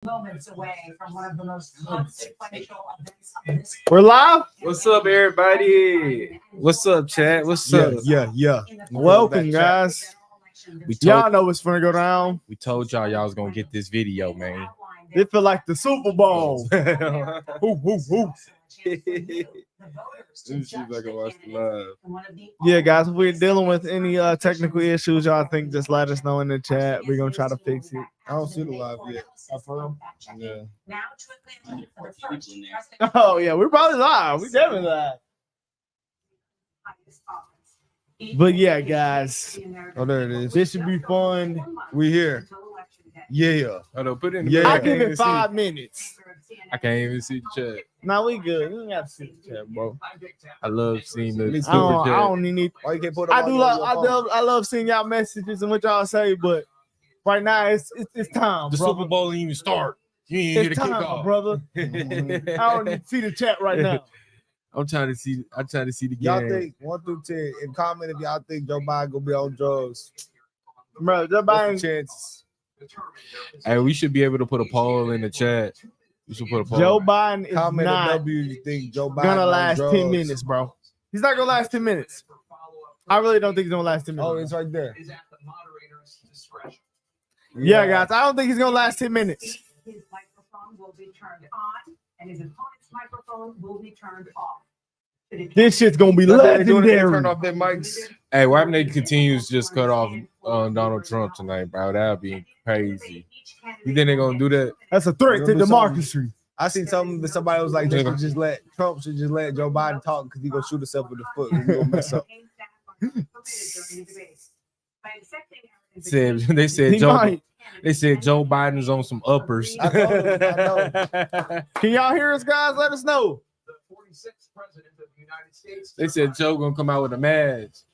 moments away from one of the most consequential events of this. We're live. What's up, everybody? What's up, chat? What's up? Yeah. Welcome, guys. Y'all know what's gonna go down. We told y'all was gonna get this video, man. It feel like the Super Bowl. Yeah, guys, if we're dealing with any technical issues, y'all think just let us know in the chat. We're gonna try to fix it. I don't see the live yet. Yeah. Oh yeah, we're probably live. We definitely live. But yeah, guys. Oh, there it is. This should be fun. We here. Yeah. Hold on, put it in the Yeah. I I give can't it 5 minutes. even see the chat. Now we good. You ain't got to see the chat, bro. I love seeing the Me super too. I chat. don't need. Why you can't put it I on do your phone? I love seeing y'all messages and what y'all say, but right now it's time, The brother. Super Bowl didn't even start. You ain't here to It's kick time, off, brother. I don't need to see the chat right now. I'm trying to see the game. Y'all think 1 through 10 and comment if y'all think Joe Biden gonna be on drugs. Bro, Joe What's the Biden, chances? Hey, we should be able to put a poll in the chat. We should put a poll. Joe Biden is Comment a not W. You think Joe Biden gonna on last drugs. 10 minutes, bro. He's not gonna last 10 minutes. I really don't think he's gonna last 10 Oh, minutes. it's right there. Yeah, guys, I don't think he's gonna last 10 minutes. His microphone will be turned on, and his opponent's microphone will be turned off. This shit's gonna be Turn legendary. off their mics. Hey, why haven't they continues to just cut off Donald Trump tonight, bro? That'd be crazy. You think they're gonna do that? That's a threat to Remember democracy. I seen something that somebody was like, Trump should just let Joe Biden talk because he gonna shoot himself in the foot and he gonna mess up. They said He Joe. might. They said Joe Biden's on some uppers. I know. Can y'all hear us, guys? Let us know. They said Joe gonna come out with a mask.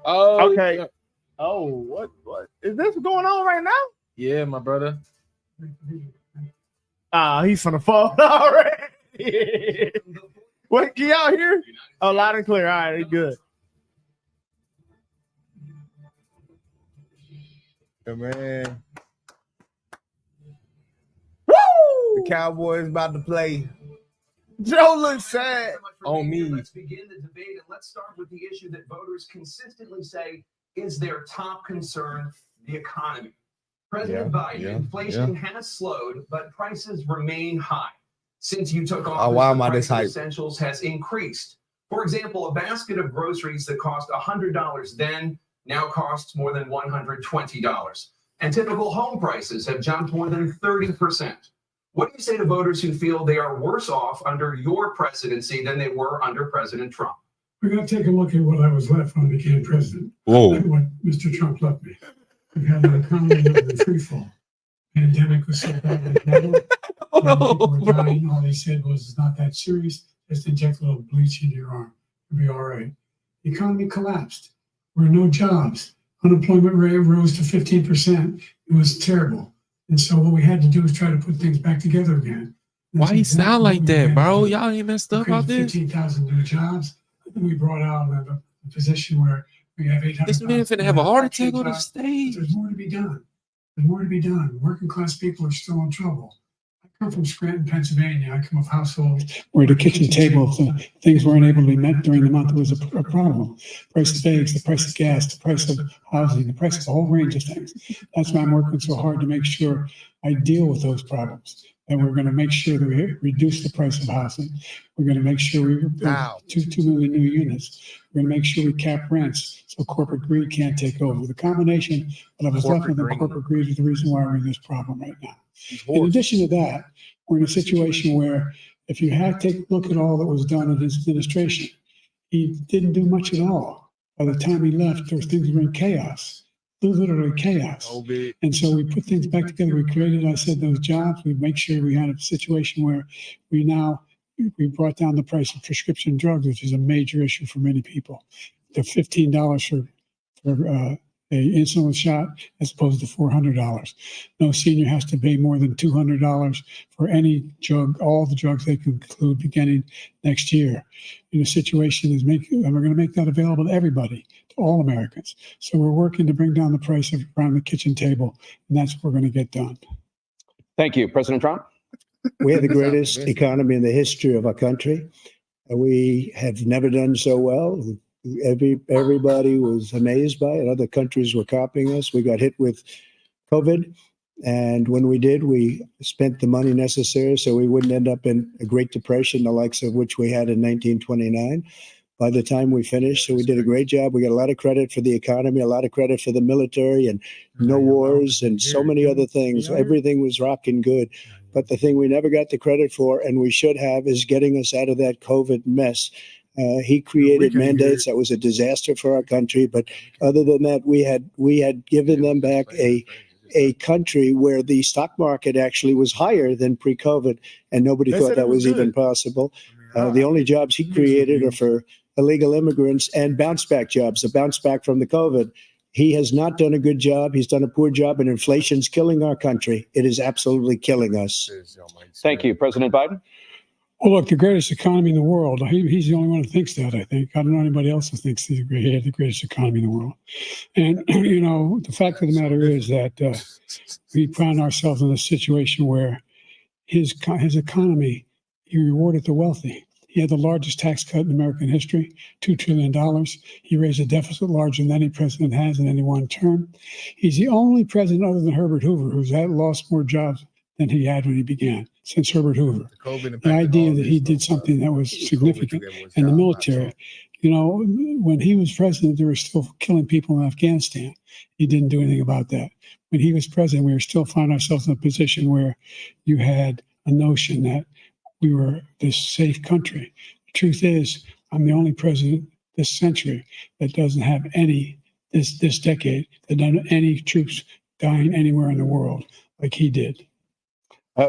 Oh, Okay. Oh, what is this going on right now? yeah, my brother. He's gonna fall already. What, can y'all hear? Oh, loud and clear. All right, good. Yeah, man. Woo! The Cowboys about to play. Joe looks sad. On me. Let's begin the debate, and let's start with the issue that voters consistently say is their top concern: the economy. President Biden, inflation has slowed, but prices remain high. Since you took office, why am the I price this of hype? essentials has increased. For example, a basket of groceries that cost $100 then now costs more than $120. And typical home prices have jumped more than 30%. What do you say to voters who feel they are worse off under your presidency than they were under President Trump? We're going to take a look at what I was left when I became president. Whoa. And what Mr. Trump left me. We've had an economy that was in free fall. Pandemic was so badly handled. People were dying. All they said was, it's not that serious. Just inject a little bleach into your arm. You'll be all right. The economy collapsed. There were no jobs. Unemployment rate rose to 15%. It was terrible. And so what we had to do was try to put things back together again. Why he sound like that, bro? Y'all ain't messed up out this. 15,000 new jobs. We brought out a position where we have 800. This man finna have a heart attack on the jobs. stage. There's more to be done. There's more to be done. Working class people are still in trouble. I come from Scranton, Pennsylvania. I come of household where the kitchen table things weren't able to be met during the month. It was a problem. Price of eggs, the price of gas, the price of housing, the price of a whole range of things. That's why I'm working so hard to make sure I deal with those problems. And we're going to make sure that we reduce the price of housing. We're going to make sure we build 2 million new units. We're going to make sure we cap rents so corporate greed can't take over. The combination of us left with the corporate greed is the reason why we're in this problem right now. In addition to that, we're in a situation where if you take a look at all that was done in his administration, he didn't do much at all. By the time he left, things were in chaos. Literally chaos. And so we put things back together. We created, I said, those jobs. We make sure we had a situation where we brought down the price of prescription drugs, which is a major issue for many people. To $15 for a insulin shot as opposed to $400. No senior has to pay more than $200 for any drug, all the drugs they can include beginning next year. In a situation we're going to make that available to everybody. to all Americans. So we're working to bring down the price of around the kitchen table, and that's what we're going to get done. Thank you. President Trump? We have the greatest economy in the history of our country. We have never done so well. Everybody was amazed by it. Other countries were copying us. We got hit with COVID. And when we did, we spent the money necessary so we wouldn't end up in a Great Depression, the likes of which we had in 1929. By the time we finished, so we did a great job. We got a lot of credit for the economy, a lot of credit for the military, and no wars and so many other things. Everything was rocking good. But the thing we never got the credit for, and we should have, is getting us out of that COVID mess. He created mandates that was a disaster for our country. But other than that, we had given them back a country where the stock market actually was higher than pre-COVID, and nobody thought that was even possible. The only jobs he created are for illegal immigrants and bounce back jobs, a bounce back from the COVID. He has not done a good job. He's done a poor job, and inflation's killing our country. It is absolutely killing us. Thank you. President Biden? Well, look, the greatest economy in the world. He's the only one who thinks that, I think. I don't know anybody else who thinks he had the greatest economy in the world. And, the fact of the matter is that we found ourselves in a situation where his economy, he rewarded the wealthy. He had the largest tax cut in American history, $2 trillion. He raised a deficit larger than any president has in any one term. He's the only president other than Herbert Hoover who's lost more jobs than he had when he began, since Herbert Hoover. The idea that he did something that was significant in the military. When he was president, they were still killing people in Afghanistan. He didn't do anything about that. When he was president, we were still finding ourselves in a position where you had a notion that we were this safe country. The truth is, I'm the only president this century that doesn't have this decade, that doesn't have any troops dying anywhere in the world like he did.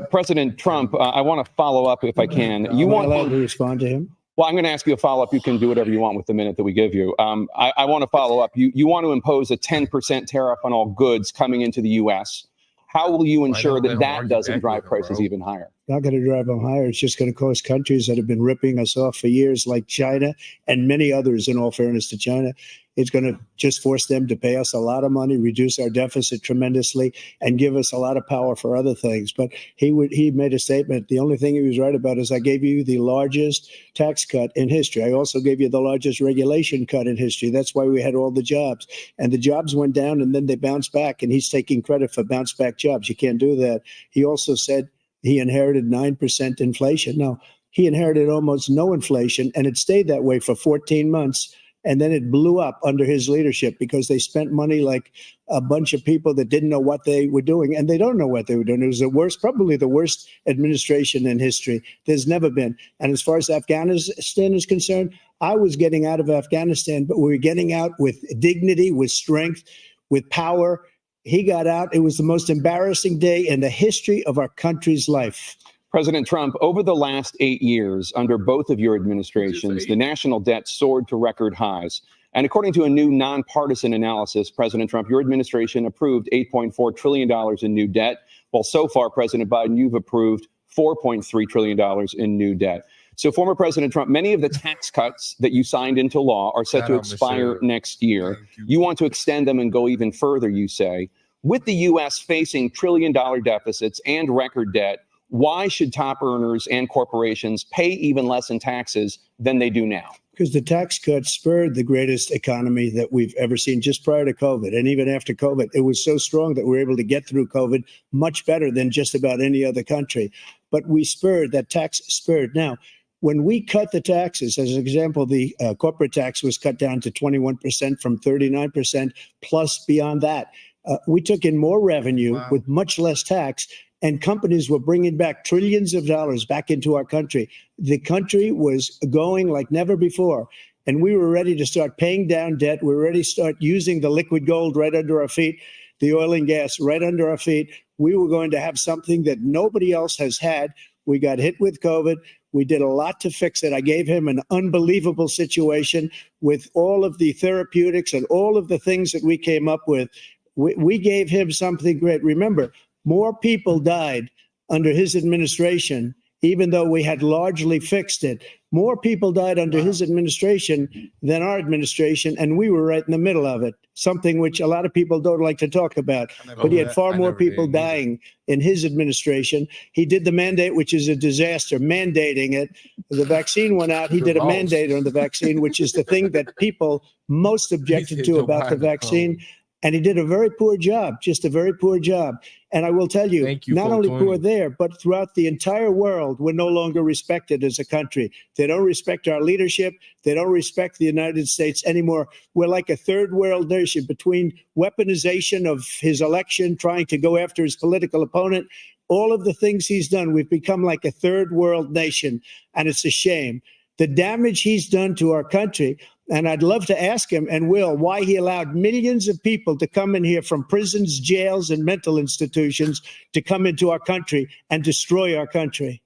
President Trump, I want to follow up if I can. You want allowed to respond to him? Well, I'm going to ask you a follow-up. You can do whatever you want with the minute that we give you. I want to follow up. You want to impose a 10% tariff on all goods coming into the U.S. How will you ensure that doesn't drive prices even higher? Not going to drive them higher. It's just going to cost countries that have been ripping us off for years, like China and many others, in all fairness to China. It's going to just force them to pay us a lot of money, reduce our deficit tremendously, and give us a lot of power for other things. But he made a statement. The only thing he was right about is I gave you the largest tax cut in history. I also gave you the largest regulation cut in history. That's why we had all the jobs. And the jobs went down and then they bounced back. And he's taking credit for bounce back jobs. You can't do that. He also said he inherited 9% inflation. Now, he inherited almost no inflation, and it stayed that way for 14 months. And then it blew up under his leadership because they spent money like a bunch of people that didn't know what they were doing. And they don't know what they were doing. It was probably the worst administration in history. There's never been. And as far as Afghanistan is concerned, I was getting out of Afghanistan, but we were getting out with dignity, with strength, with power. He got out. It was the most embarrassing day in the history of our country's life. President Trump, over the last 8 years, under both of your administrations, the national debt soared to record highs. And according to a new nonpartisan analysis, President Trump, your administration approved $8.4 trillion in new debt. Well, so far, President Biden, you've approved $4.3 trillion in new debt. So, former President Trump, many of the tax cuts that you signed into law are set to expire next year. You want to extend them and go even further, you say. With the U.S. facing trillion-dollar deficits and record debt, why should top earners and corporations pay even less in taxes than they do now? Because the tax cuts spurred the greatest economy that we've ever seen just prior to COVID. And even after COVID, it was so strong that we were able to get through COVID much better than just about any other country. But we spurred, that tax spurred. Now, when we cut the taxes, as an example, the corporate tax was cut down to 21% from 39%, plus beyond that. We took in more revenue with much less tax. And companies were bringing back trillions of dollars back into our country. The country was going like never before. And we were ready to start paying down debt. We were ready to start using the liquid gold right under our feet, the oil and gas right under our feet. We were going to have something that nobody else has had. We got hit with COVID. We did a lot to fix it. I gave him an unbelievable situation with all of the therapeutics and all of the things that we came up with. We gave him something great. Remember, more people died under his administration even though we had largely fixed it. More people died under his administration than our administration, and we were right in the middle of it, something which a lot of people don't like to talk about. But he had far more people dying in his administration. He did the mandate, which is a disaster, mandating it. The vaccine went out. He did a mandate on the vaccine, which is the thing that people most objected to about the vaccine. And he did a very poor job, just a very poor job. And I will tell you, not only poor there, but throughout the entire world, we're no longer respected as a country. They don't respect our leadership. They don't respect the United States anymore. We're like a third world nation between weaponization of his election, trying to go after his political opponent, all of the things he's done. We've become like a third world nation, and it's a shame. The damage he's done to our country. And I'd love to ask him, and will, why he allowed millions of people to come in here from prisons, jails, and mental institutions to come into our country and destroy our country.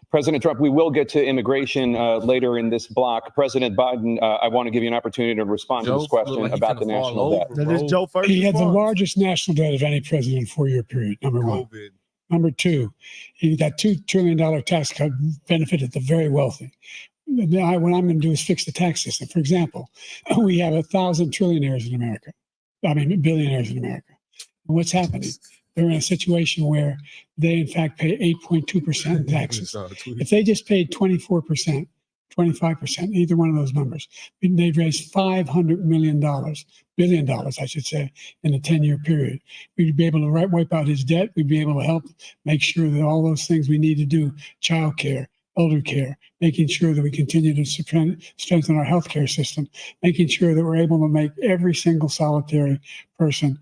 President Trump, we will get to immigration later in this block. President Biden, I want to give you an opportunity to respond to this question about the national debt. That is Joe first. He had the response. largest national debt of any president in a 4-year period, number one. Number two, that $2 trillion tax cut benefited the very wealthy. What I'm going to do is fix the tax system. For example, we have 1,000 trillionaires in America. Billionaires in America. And what's happening? They're in a situation where they, in fact, pay 8.2% in taxes. If they just paid 24%, 25%, either one of those numbers, they'd raise $500 billion, I should say, in a 10-year period. We'd be able to wipe out his debt. We'd be able to help make sure that all those things we need to do, child care, elder care, making sure that we continue to strengthen our healthcare system, making sure that we're able to make every single solitary person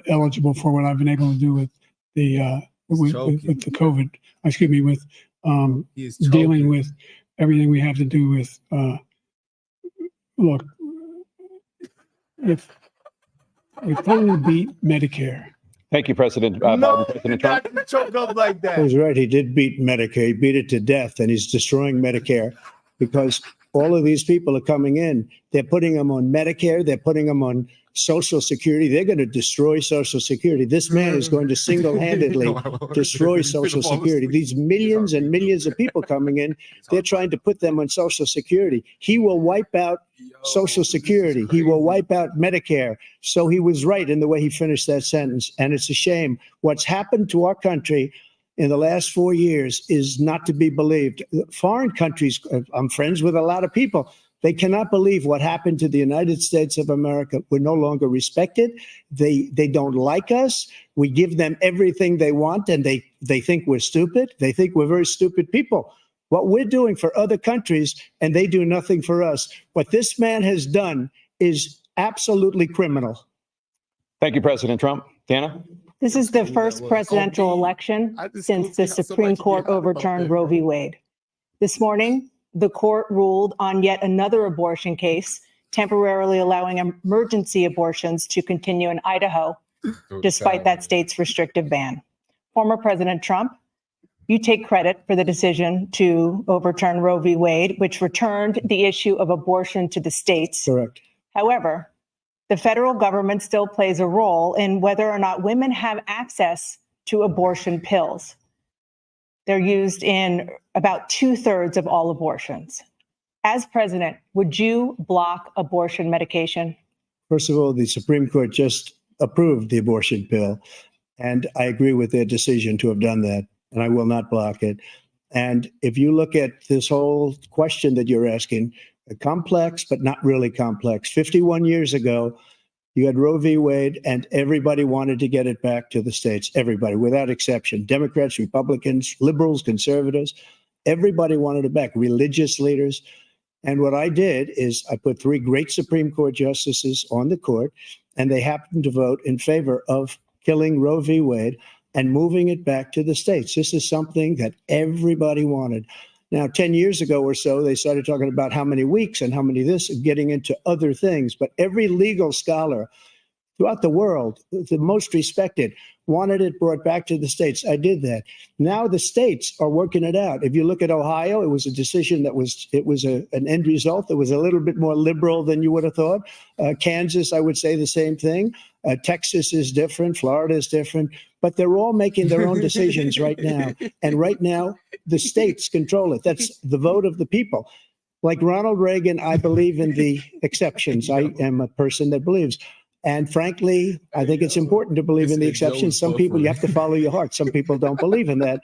eligible for what I've been able to do with the with the COVID. Excuse me, with dealing with everything we have to do with. Look, if we finally beat Medicare. Thank you, President Biden. President Trump. Not choke up like that. He's right. He did beat Medicare. He beat it to death, and he's destroying Medicare because all of these people are coming in. They're putting them on Medicare. They're putting them on Social Security. They're going to destroy Social Security. This man is going to single-handedly destroy Social Security. These millions and millions of people coming in, they're trying to put them on Social Security. He will wipe out Social Security. He will wipe out Medicare. So he was right in the way he finished that sentence. And it's a shame. What's happened to our country in the last 4 years is not to be believed. Foreign countries, I'm friends with a lot of people. They cannot believe what happened to the United States of America. We're no longer respected. They don't like us. We give them everything they want, and they think we're stupid. They think we're very stupid people. What we're doing for other countries, and they do nothing for us. What this man has done is absolutely criminal. Thank you, President Trump. Dana? This is the first presidential election since the Supreme Court overturned Roe v. Wade. This morning, the court ruled on yet another abortion case, temporarily allowing emergency abortions to continue in Idaho, despite that state's restrictive ban. Former President Trump, you take credit for the decision to overturn Roe v. Wade, which returned the issue of abortion to the states. Correct. However, the federal government still plays a role in whether or not women have access to abortion pills. They're used in about 2/3 of all abortions. As president, would you block abortion medication? First of all, the Supreme Court just approved the abortion pill, and I agree with their decision to have done that, and I will not block it. And if you look at this whole question that you're asking, complex, but not really complex. 51 years ago, you had Roe v. Wade, and everybody wanted to get it back to the states. Everybody, without exception. Democrats, Republicans, liberals, conservatives, everybody wanted it back. Religious leaders. And what I did is I put 3 great Supreme Court justices on the court, and they happened to vote in favor of killing Roe v. Wade and moving it back to the states. This is something that everybody wanted. Now, 10 years ago or so, they started talking about how many weeks and how many this, and getting into other things. But every legal scholar throughout the world, the most respected, wanted it brought back to the states. I did that. Now the states are working it out. If you look at Ohio, it was a decision that was an end result that was a little bit more liberal than you would have thought. Kansas, I would say the same thing. Texas is different. Florida is different. But they're all making their own decisions right now. And right now, the states control it. That's the vote of the people. Like Ronald Reagan, I believe in the exceptions. I am a person that believes. And frankly, I think it's important to believe in the exceptions. Some people, you have to follow your heart. Some people don't believe in that.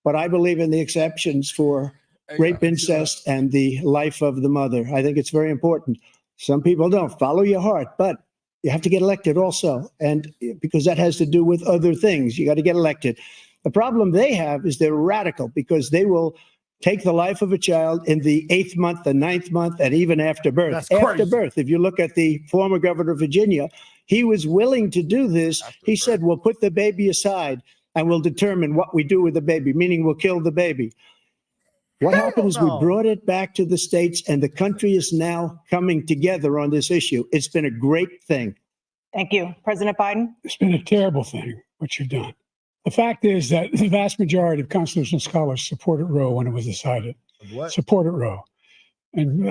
But I believe in the exceptions for rape, incest, and the life of the mother. I think it's very important. Some people don't. Follow your heart. But you have to get elected also. And because that has to do with other things. You got to get elected. The problem they have is they're radical because they will take the life of a child in the 8th month, the 9th month, and even after birth. That's After crazy. birth, if you look at the former governor of Virginia, he was willing to do this. He said, we'll put the baby aside and we'll determine what we do with the baby, meaning we'll kill the baby. What happened is we no. brought it back to the states, and the country is now coming together on this issue. It's been a great thing. Thank you. President Biden? It's been a terrible thing, what you've done. The fact is that the vast majority of constitutional scholars supported Roe when it was decided. What? Supported Roe. And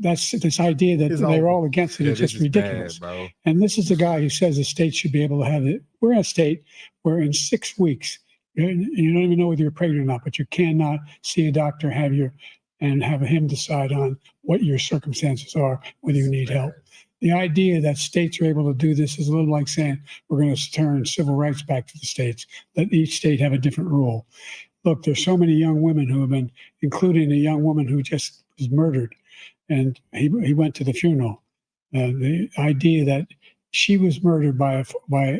that's this idea that It's they were over. all against it. Yeah, It's this just is ridiculous. bad, bro. And this is the guy who says the state should be able to have it. We're in a state where in 6 weeks, you don't even know whether you're pregnant or not, but you cannot see a doctor, have him decide on what your circumstances are, whether you need help. The idea that states are able to do this is a little like saying we're going to turn civil rights back to the states, let each state have a different rule. Look, there's so many young women who have been, including a young woman who just was murdered, and he went to the funeral. The idea that she was murdered by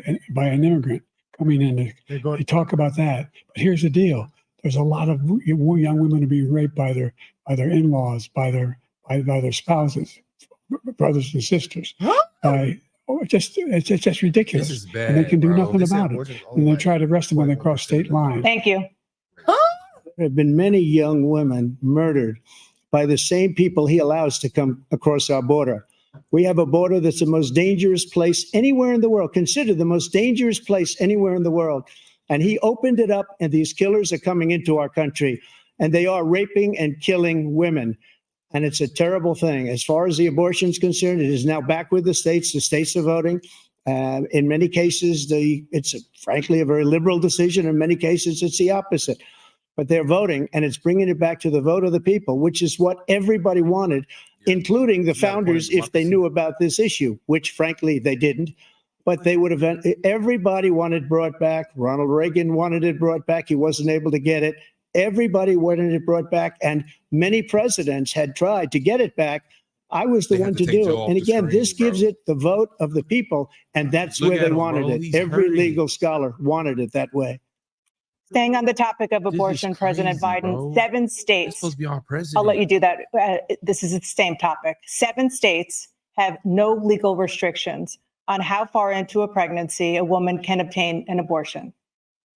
an immigrant coming in to talk about that. But here's the deal: there's a lot of young women who are being raped by their in-laws, by their spouses, brothers and sisters. It's just ridiculous. This is bad, and they can do bro. nothing about it. And they try to arrest them when they cross state lines. Thank you. There have been many young women murdered by the same people he allows to come across our border. We have a border that's the most dangerous place anywhere in the world, considered the most dangerous place anywhere in the world. And he opened it up, and these killers are coming into our country, and they are raping and killing women. And it's a terrible thing. As far as the abortion is concerned, it is now back with the states. The states are voting. In many cases, it's frankly a very liberal decision. In many cases, it's the opposite. But they're voting, and it's bringing it back to the vote of the people, which is what everybody wanted, including the founders, if they knew about this issue, which frankly they didn't. But they would have, everybody wanted brought back. Ronald Reagan wanted it brought back. He wasn't able to get it. Everybody wanted it brought back, and many presidents had tried to get it back. I was the one to do it. And again, this gives it the vote of the people, and that's where they wanted it. Every legal scholar wanted it that way. Staying on the topic of This is abortion, President crazy, Biden, bro. 7 You're states, supposed to be our president. I'll let you do that. This is the same topic. 7 states have no legal restrictions on how far into a pregnancy a woman can obtain an abortion.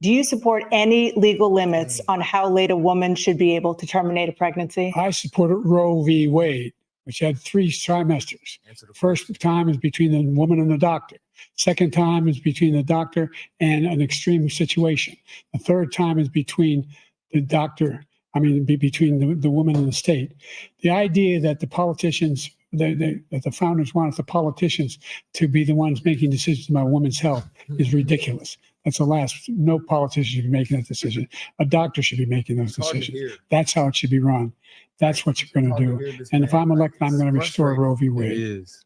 Do you support any legal limits on how late a woman should be able to terminate a pregnancy? I supported Roe v. Wade, which had 3 trimesters. First time is between the woman and the doctor. Second time is between the doctor and an extreme situation. The third time is between the doctor, between the woman and the state. The idea that the politicians, that the founders wanted the politicians to be the ones making decisions about women's health is ridiculous. That's the last. No politician should be making that decision. A doctor should be making those decisions. That's how it should be run. That's what you're going to do. And if I'm elected, I'm going to restore Roe v. It Wade. is.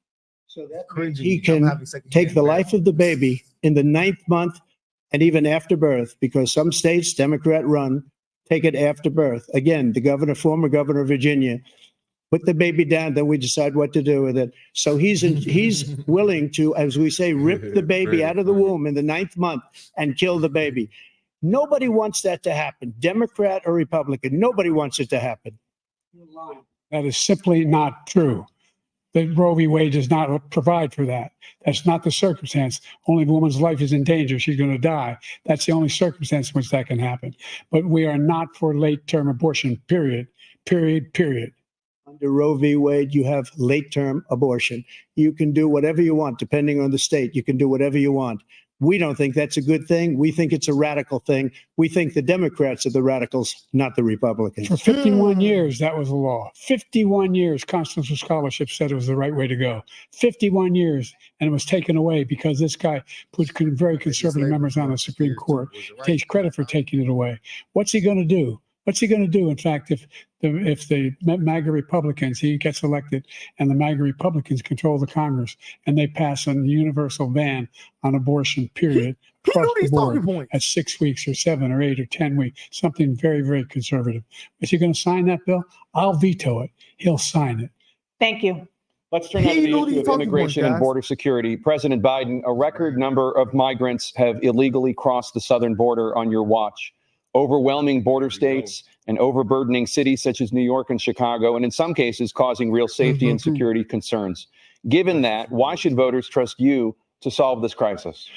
So that he can take the life of the baby in the 9th month and even after birth, because some states, Democrat run, take it after birth. Again, the former governor of Virginia, put the baby down, then we decide what to do with it. So he's willing to, as we say, rip the baby out of the womb in the 9th month and kill the baby. Nobody wants that to happen, Democrat or Republican. Nobody wants it to happen. That is simply not true. The Roe v. Wade does not provide for that. That's not the circumstance. Only if a woman's life is in danger, she's going to die. That's the only circumstance in which that can happen. But we are not for late-term abortion, period. Under Roe v. Wade, you have late-term abortion. You can do whatever you want, depending on the state. You can do whatever you want. We don't think that's a good thing. We think it's a radical thing. We think the Democrats are the radicals, not the Republicans. For 51 years, that was the law. 51 years, constitutional scholarship said it was the right way to go. 51 years, and it was taken away because this guy put very conservative members on the Supreme Court. Takes credit for taking it away. What's he going to do? What's he going to do? In fact, if the MAGA Republicans, he gets elected and the MAGA Republicans control the Congress and they pass a universal ban on abortion, period, across the board at 6 weeks or 7 or 8 or 10 weeks, something very, very conservative. Is he going to sign that bill? I'll veto it. He'll sign it. Thank you. Let's turn now to the issue of immigration and border security. President Biden, a record number of migrants have illegally crossed the southern border on your watch. Overwhelming border states and overburdening cities such as New York and Chicago, and in some cases causing real safety and security concerns. Given that, why should voters trust you to solve this crisis?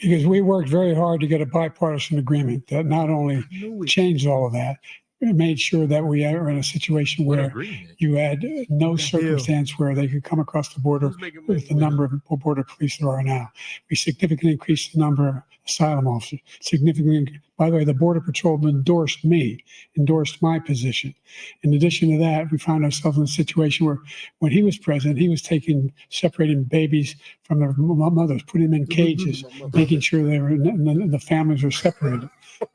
Because we worked very hard to get a bipartisan agreement that not only changed all of that, it made sure that we are in a situation where you had no circumstance where they could come across the border with the number of border police there are now. We significantly increased the number of asylum officers. Significantly, by the way, the Border Patrol endorsed my position. In addition to that, we found ourselves in a situation where when he was president, he was separating babies from their mothers, putting them in cages, making sure the families were separated.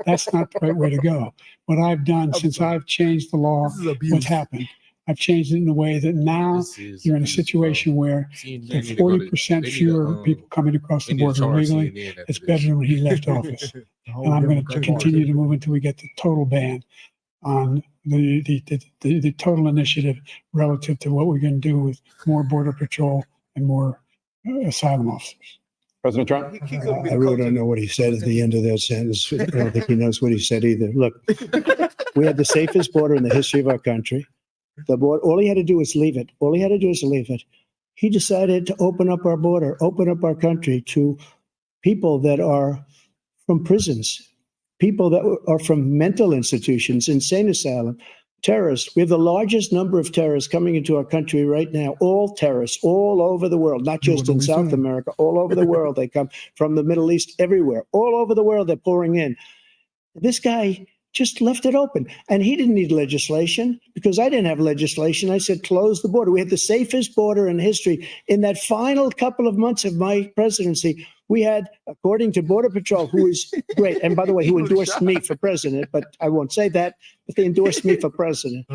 That's not the right way to go. What I've done since I've changed the law, what's happened? I've changed it in a way that now you're in a situation where there are 40% fewer people coming across the border illegally. It's better than when he left office. And I'm going to continue to move until we get the total ban on the total initiative relative to what we're going to do with more Border Patrol and more asylum officers. President Trump? I really don't know what he said at the end of that sentence. I don't think he knows what he said either. Look, we had the safest border in the history of our country. The border, all he had to do was leave it. All he had to do is leave it. He decided to open up our border, open up our country to people that are from prisons, people that are from mental institutions, insane asylum, terrorists. We have the largest number of terrorists coming into our country right now, all terrorists, all over the world, not just in South America, all over the world. They come from the Middle East, everywhere, all over the world, they're pouring in. This guy just left it open. And he didn't need legislation because I didn't have legislation. I said, close the border. We had the safest border in history. In that final couple of months of my presidency, we had, according to Border Patrol, who is great, and by the way, who endorsed me for president, but I won't say that, but they endorsed me for president.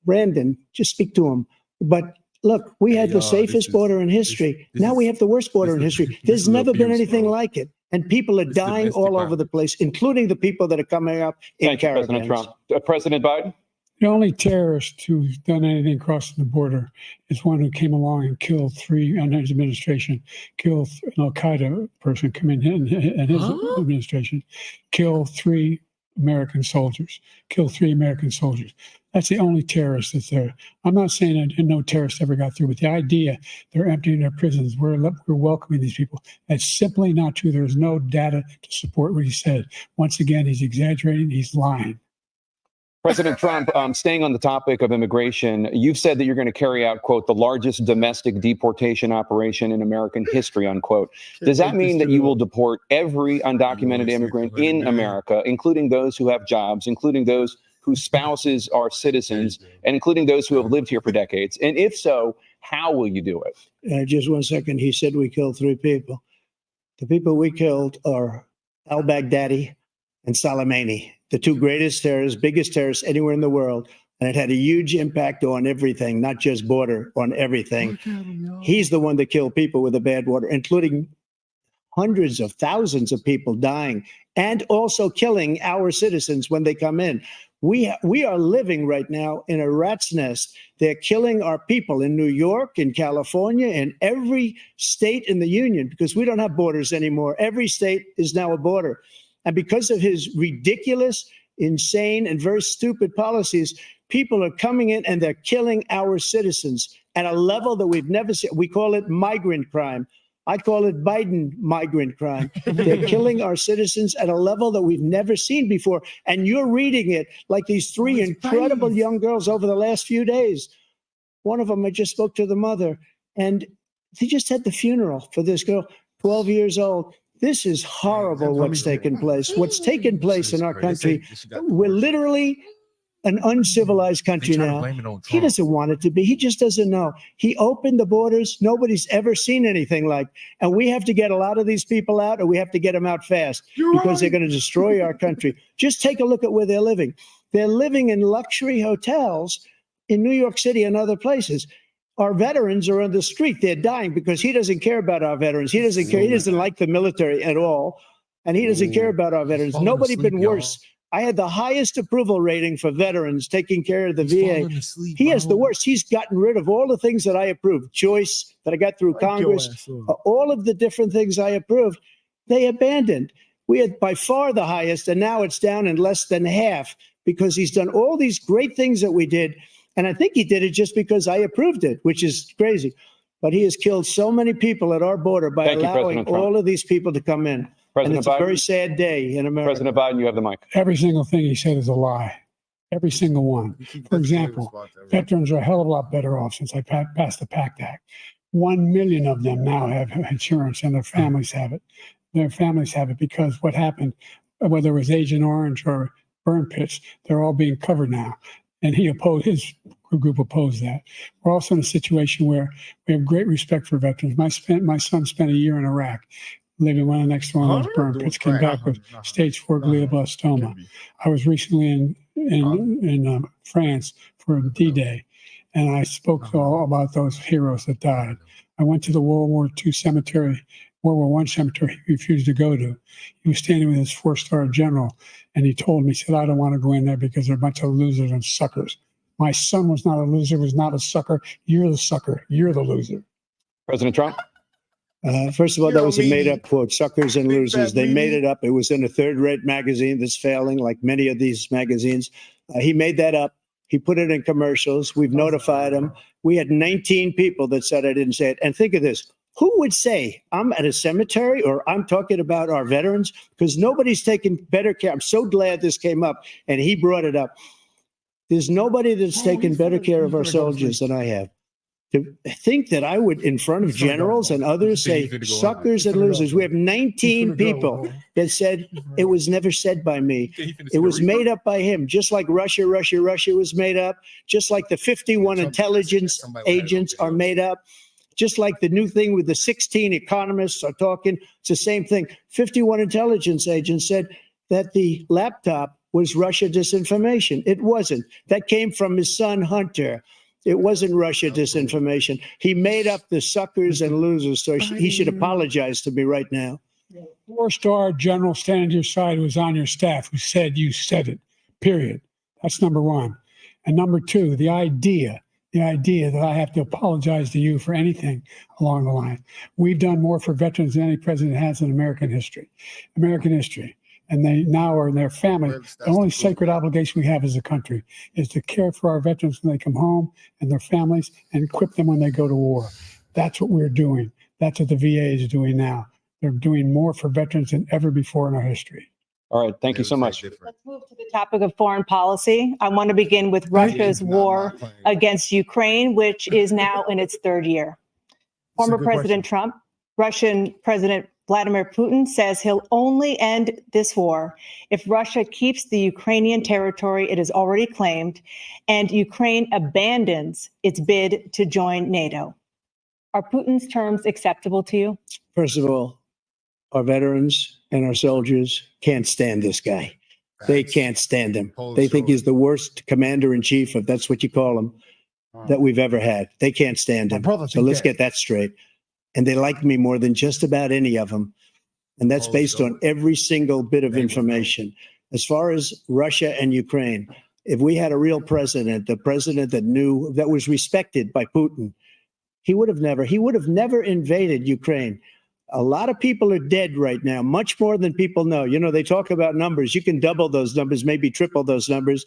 Brandon, just speak to him. But look, we had the safest border in history. Now we have the worst border in history. There's never been anything like it. And people are dying all over the place, including the people that are coming up in caravans. President Trump. President Biden? The only terrorist who's done anything crossing the border is one who came along and killed three, under his administration, killed an Al-Qaeda person come in his administration, killed three American soldiers. That's the only terrorist that's there. I'm not saying that no terrorist ever got through, but the idea they're emptying their prisons, we're welcoming these people. That's simply not true. There's no data to support what he said. Once again, he's exaggerating. He's lying. President Trump, staying on the topic of immigration, you've said that you're going to carry out, quote, the largest domestic deportation operation in American history, unquote. Does that mean that you will deport every undocumented immigrant in America, including those who have jobs, including those whose spouses are citizens, and including those who have lived here for decades? And if so, how will you do it? Just 1 second. He said we killed three people. The people we killed are al-Baghdadi and Soleimani, the two greatest terrorists, biggest terrorists anywhere in the world. And it had a huge impact on everything, not just border, on everything. He's the one that killed people with the bad water, including hundreds of thousands of people dying and also killing our citizens when they come in. We are living right now in a rat's nest. They're killing our people in New York, in California, in every state in the union, because we don't have borders anymore. Every state is now a border. And because of his ridiculous, insane, and very stupid policies, people are coming in and they're killing our citizens at a level that we've never seen. We call it migrant crime. I call it Biden migrant crime. They're killing our citizens at a level that we've never seen before. And you're reading it like these three incredible young girls over the last few days. One of them, I just spoke to the mother, and they just had the funeral for this girl, 12 years old. This is horrible what's taken place. What's taken place in our country, we're literally an uncivilized country now. He doesn't want it to be. He just doesn't know. He opened the borders. Nobody's ever seen anything like. And we have to get a lot of these people out, or we have to get them out fast because they're going to destroy our country. Just take a look at where they're living. They're living in luxury hotels in New York City and other places. Our veterans are on the street. They're dying because he doesn't care about our veterans. He doesn't care. He doesn't like the military at all. And he doesn't care about our veterans. Nobody been worse. I had the highest approval rating for veterans taking care of the VA. He has the worst. He's gotten rid of all the things that I approved. Choice that I got through Congress, all of the different things I approved, they abandoned. We had by far the highest, and now it's down in less than half because he's done all these great things that we did. And I think he did it just because I approved it, which is crazy. But he has killed so many people at our border by allowing all of these people to come in. And it's a very sad day in America. President Biden, you have the mic. Every single thing he said is a lie. Every single one. For example, veterans are a hell of a lot better off since I passed the PACT Act. 1 million of them now have insurance, and their families have it. Their families have it because what happened, whether it was Agent Orange or burn pits, they're all being covered now. And his group opposed that. We're also in a situation where we have great respect for veterans. My son spent a year in Iraq, living right next to one of those burn pits, came back with stage 4 glioblastoma. I was recently in France for D-Day, and I spoke all about those heroes that died. I went to the World War II cemetery, World War I cemetery he refused to go to. He was standing with his 4-star general, and he told me, he said, I don't want to go in there because they're a bunch of losers and suckers. My son was not a loser, was not a sucker. You're the sucker. You're the loser. President Trump? First of all, that was a made-up quote, suckers and losers. They made it up. It was in a third-rate magazine that's failing, like many of these magazines. He made that up. He put it in commercials. We've notified him. We had 19 people that said I didn't say it. And think of this. Who would say I'm at a cemetery or I'm talking about our veterans? Because nobody's taken better care. I'm so glad this came up and he brought it up. There's nobody that's taken better care of our soldiers than I have. To think that I would, in front of generals and others, say suckers and losers. We have 19 people that said it was never said by me. It was made up by him, just like Russia was made up, just like the 51 intelligence agents are made up. Just like the new thing with the 16 economists are talking, it's the same thing. 51 intelligence agents said that the laptop was Russia disinformation. It wasn't. That came from his son, Hunter. It wasn't Russia disinformation. He made up the suckers and losers, so he should apologize to me right now. 4-star general standing to your side who was on your staff who said you said it, period. That's number one. And number two, the idea that I have to apologize to you for anything along the line. We've done more for veterans than any president has in American history. And they now are in their family. The only sacred obligation we have as a country is to care for our veterans when they come home and their families and equip them when they go to war. That's what we're doing. That's what the VA is doing now. They're doing more for veterans than ever before in our history. All right. Thank you so much. Let's move to the topic of foreign policy. I want to begin with Russia's war against Ukraine, which is now in its third year. Former President Trump, Russian President Vladimir Putin says he'll only end this war if Russia keeps the Ukrainian territory it has already claimed and Ukraine abandons its bid to join NATO. Are Putin's terms acceptable to you? First of all, our veterans and our soldiers can't stand this guy. They can't stand him. They think he's the worst commander-in-chief, if that's what you call him, that we've ever had. They can't stand him. So let's get that straight. And they like me more than just about any of them. And that's based on every single bit of information. As far as Russia and Ukraine, if we had a real president, the president that knew, that was respected by Putin, he would have never invaded Ukraine. A lot of people are dead right now, much more than people know. You know, they talk about numbers. You can double those numbers, maybe triple those numbers.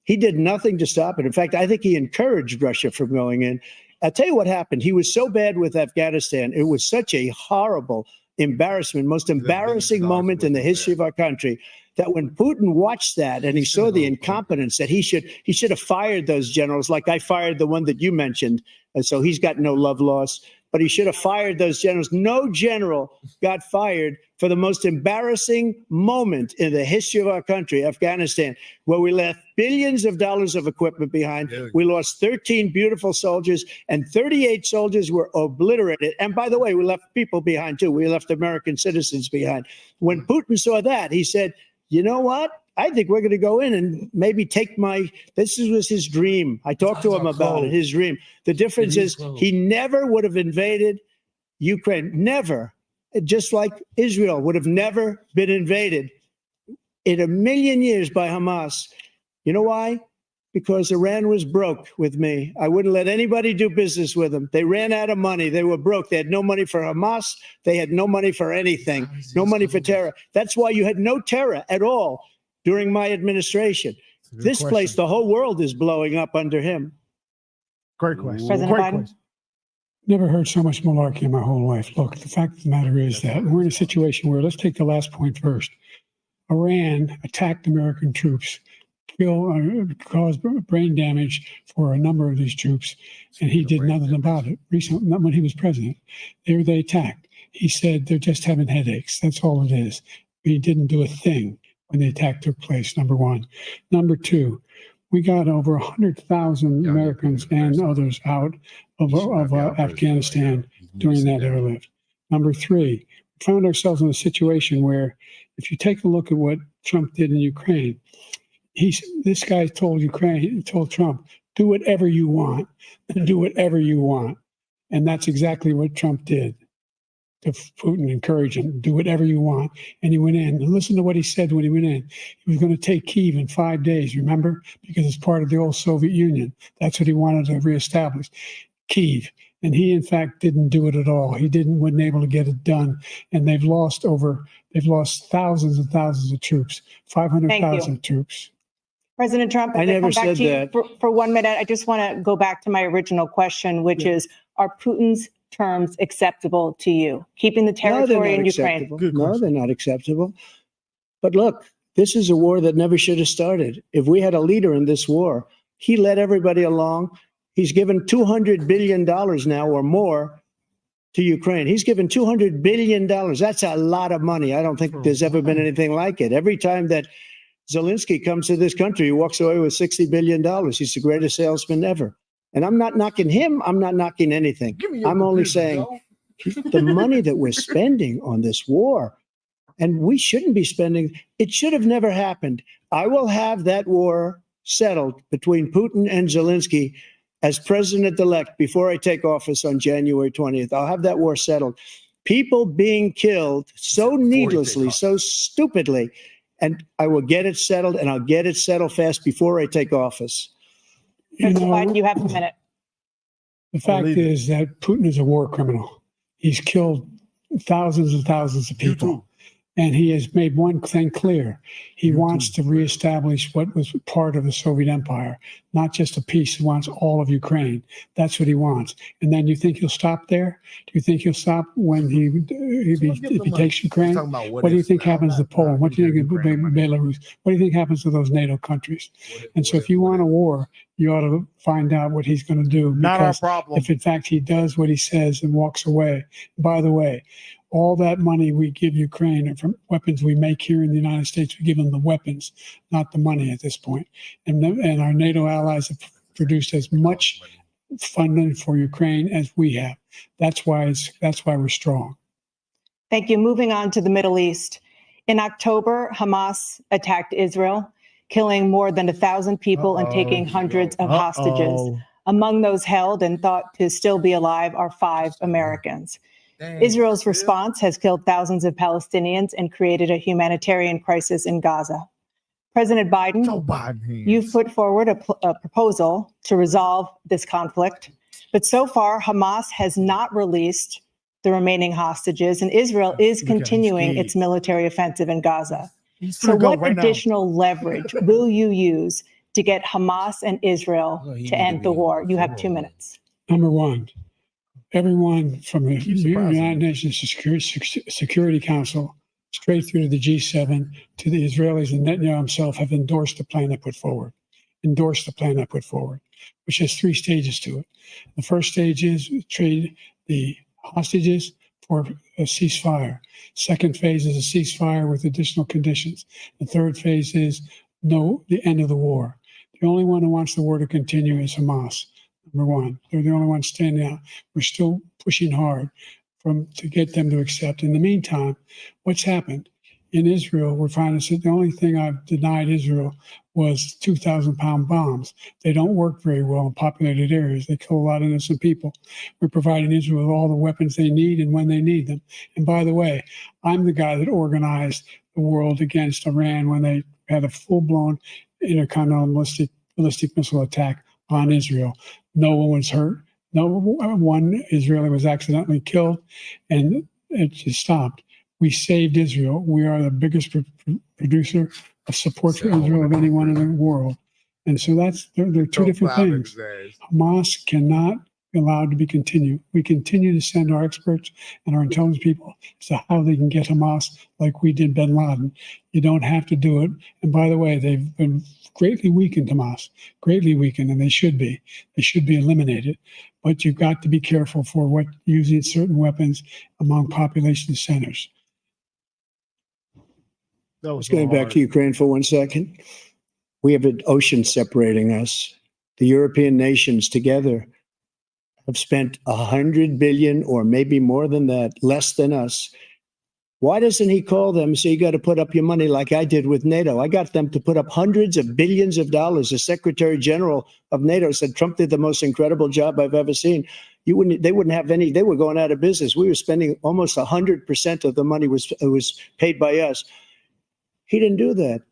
He did nothing to stop it. In fact, I think he encouraged Russia from going in. I'll tell you what happened. He was so bad with Afghanistan. It was such a horrible embarrassment, most embarrassing moment in the history of our country, that when Putin watched that and he saw the incompetence, that he should have fired those generals, like I fired the one that you mentioned. And so he's got no love lost, but he should have fired those generals. No general got fired for the most embarrassing moment in the history of our country, Afghanistan, where we left billions of dollars of equipment behind. We lost 13 beautiful soldiers, and 38 soldiers were obliterated. And by the way, we left people behind too. We left American citizens behind. When Putin saw that, he said, you know what? I think we're going to go in and maybe take this was his dream. I talked to him about it, his dream. The difference is he never would have invaded Ukraine, never. Just like Israel would have never been invaded in a million years by Hamas. You know why? Because Iran was broke with me. I wouldn't let anybody do business with them. They ran out of money. They were broke. They had no money for Hamas. They had no money for anything, no money for terror. That's why you had no terror at all during my administration. This place, the whole world is blowing up under him. Great question. President Great Biden? question. Never heard so much malarkey in my whole life. Look, the fact of the matter is that we're in a situation where, let's take the last point first. Iran attacked American troops, caused brain damage for a number of these troops, and he did nothing about it. Recently, not when he was president, they attacked. He said they're just having headaches. That's all it is. He didn't do a thing when the attack took place, number one. Number two, we got over 100,000 Americans and others out of Afghanistan during that airlift. Number three, we found ourselves in a situation where, if you take a look at what Trump did in Ukraine, this guy told Trump, do whatever you want, and do whatever you want. And that's exactly what Trump did to Putin, encourage him, do whatever you want. And he went in. And listen to what he said when he went in. He was going to take Kyiv in 5 days, remember? Because it's part of the old Soviet Union. That's what he wanted to reestablish, Kyiv. And he, in fact, didn't do it at all. He wasn't able to get it done. And they've lost thousands and thousands of troops, 500,000 troops. President Trump, I never said that. For 1 minute, I just want to go back to my original question, which is, are Putin's terms acceptable to you? Keeping the territory in Ukraine? No, they're not acceptable. But look, this is a war that never should have started. If we had a leader in this war, he led everybody along. He's given $200 billion now or more to Ukraine. He's given $200 billion. That's a lot of money. I don't think there's ever been anything like it. Every time that Zelensky comes to this country, he walks away with $60 billion. He's the greatest salesman ever. And I'm not knocking him. I'm not knocking anything. I'm only saying the money that we're spending on this war, and we shouldn't be spending, it should have never happened. I will have that war settled between Putin and Zelensky as president-elect before I take office on January 20th. I'll have that war settled. People being killed so needlessly, so stupidly, and I will get it settled, and I'll get it settled fast before I take office. President Biden, you have a minute. The fact is that Putin is a war criminal. He's killed thousands and thousands of people. And he has made one thing clear. He wants to reestablish what was part of the Soviet Empire, not just a piece. He wants all of Ukraine. That's what he wants. And then you think he'll stop there? Do you think he'll stop when if he takes Ukraine? What do you think happens to Poland? What do you think of Belarus? What do you think happens to those NATO countries? And so if you want a war, you ought to find out what he's going to do. Not our problem. If in fact he does what he says and walks away, by the way, all that money we give Ukraine are from weapons we make here in the United States. We give them the weapons, not the money at this point. And our NATO allies have produced as much funding for Ukraine as we have. That's why we're strong. Thank you. Moving on to the Middle East. In October, Hamas attacked Israel, killing more than 1,000 people and taking hundreds of hostages. Among those held and thought to still be alive are 5 Americans. Israel's response has killed thousands of Palestinians and created a humanitarian crisis in Gaza. President Biden, you've put forward a proposal to resolve this conflict, but so far Hamas has not released the remaining hostages, and Israel is continuing its military offensive in Gaza. So what additional leverage will you use to get Hamas and Israel to end the war? You have 2 minutes. Number one, everyone from the United Nations Security Council straight through to the G7 to the Israelis and Netanyahu himself have endorsed the plan I put forward, which has 3 stages to it. The first stage is trade the hostages for a ceasefire. Second phase is a ceasefire with additional conditions. The third phase is the end of the war. The only one who wants the war to continue is Hamas. Number one, they're the only ones standing out. We're still pushing hard to get them to accept. In the meantime, what's happened in Israel? We're finding that the only thing I've denied Israel was 2,000-pound bombs. They don't work very well in populated areas. They kill a lot of innocent people. We're providing Israel with all the weapons they need and when they need them. And by the way, I'm the guy that organized the world against Iran when they had a full-blown intercontinental ballistic missile attack on Israel. No one was hurt. No one Israeli was accidentally killed, and it just stopped. We saved Israel. We are the biggest producer of support for Israel of anyone in the world. And so they're two different things. Hamas cannot be allowed to be continued. We continue to send our experts and our intelligence people as to how they can get Hamas like we did bin Laden. You don't have to do it. And by the way, they've been greatly weakened, Hamas, greatly weakened, and they should be. They should be eliminated. But you've got to be careful for using certain weapons among population centers. Just going back to Ukraine for 1 second. We have an ocean separating us. The European nations together have spent 100 billion, or maybe more than that, less than us. Why doesn't he call them and say, you got to put up your money like I did with NATO? I got them to put up hundreds of billions of dollars. The Secretary General of NATO said Trump did the most incredible job I've ever seen. They wouldn't have any, they were going out of business. We were spending almost 100% of the money was paid by us. He didn't do that.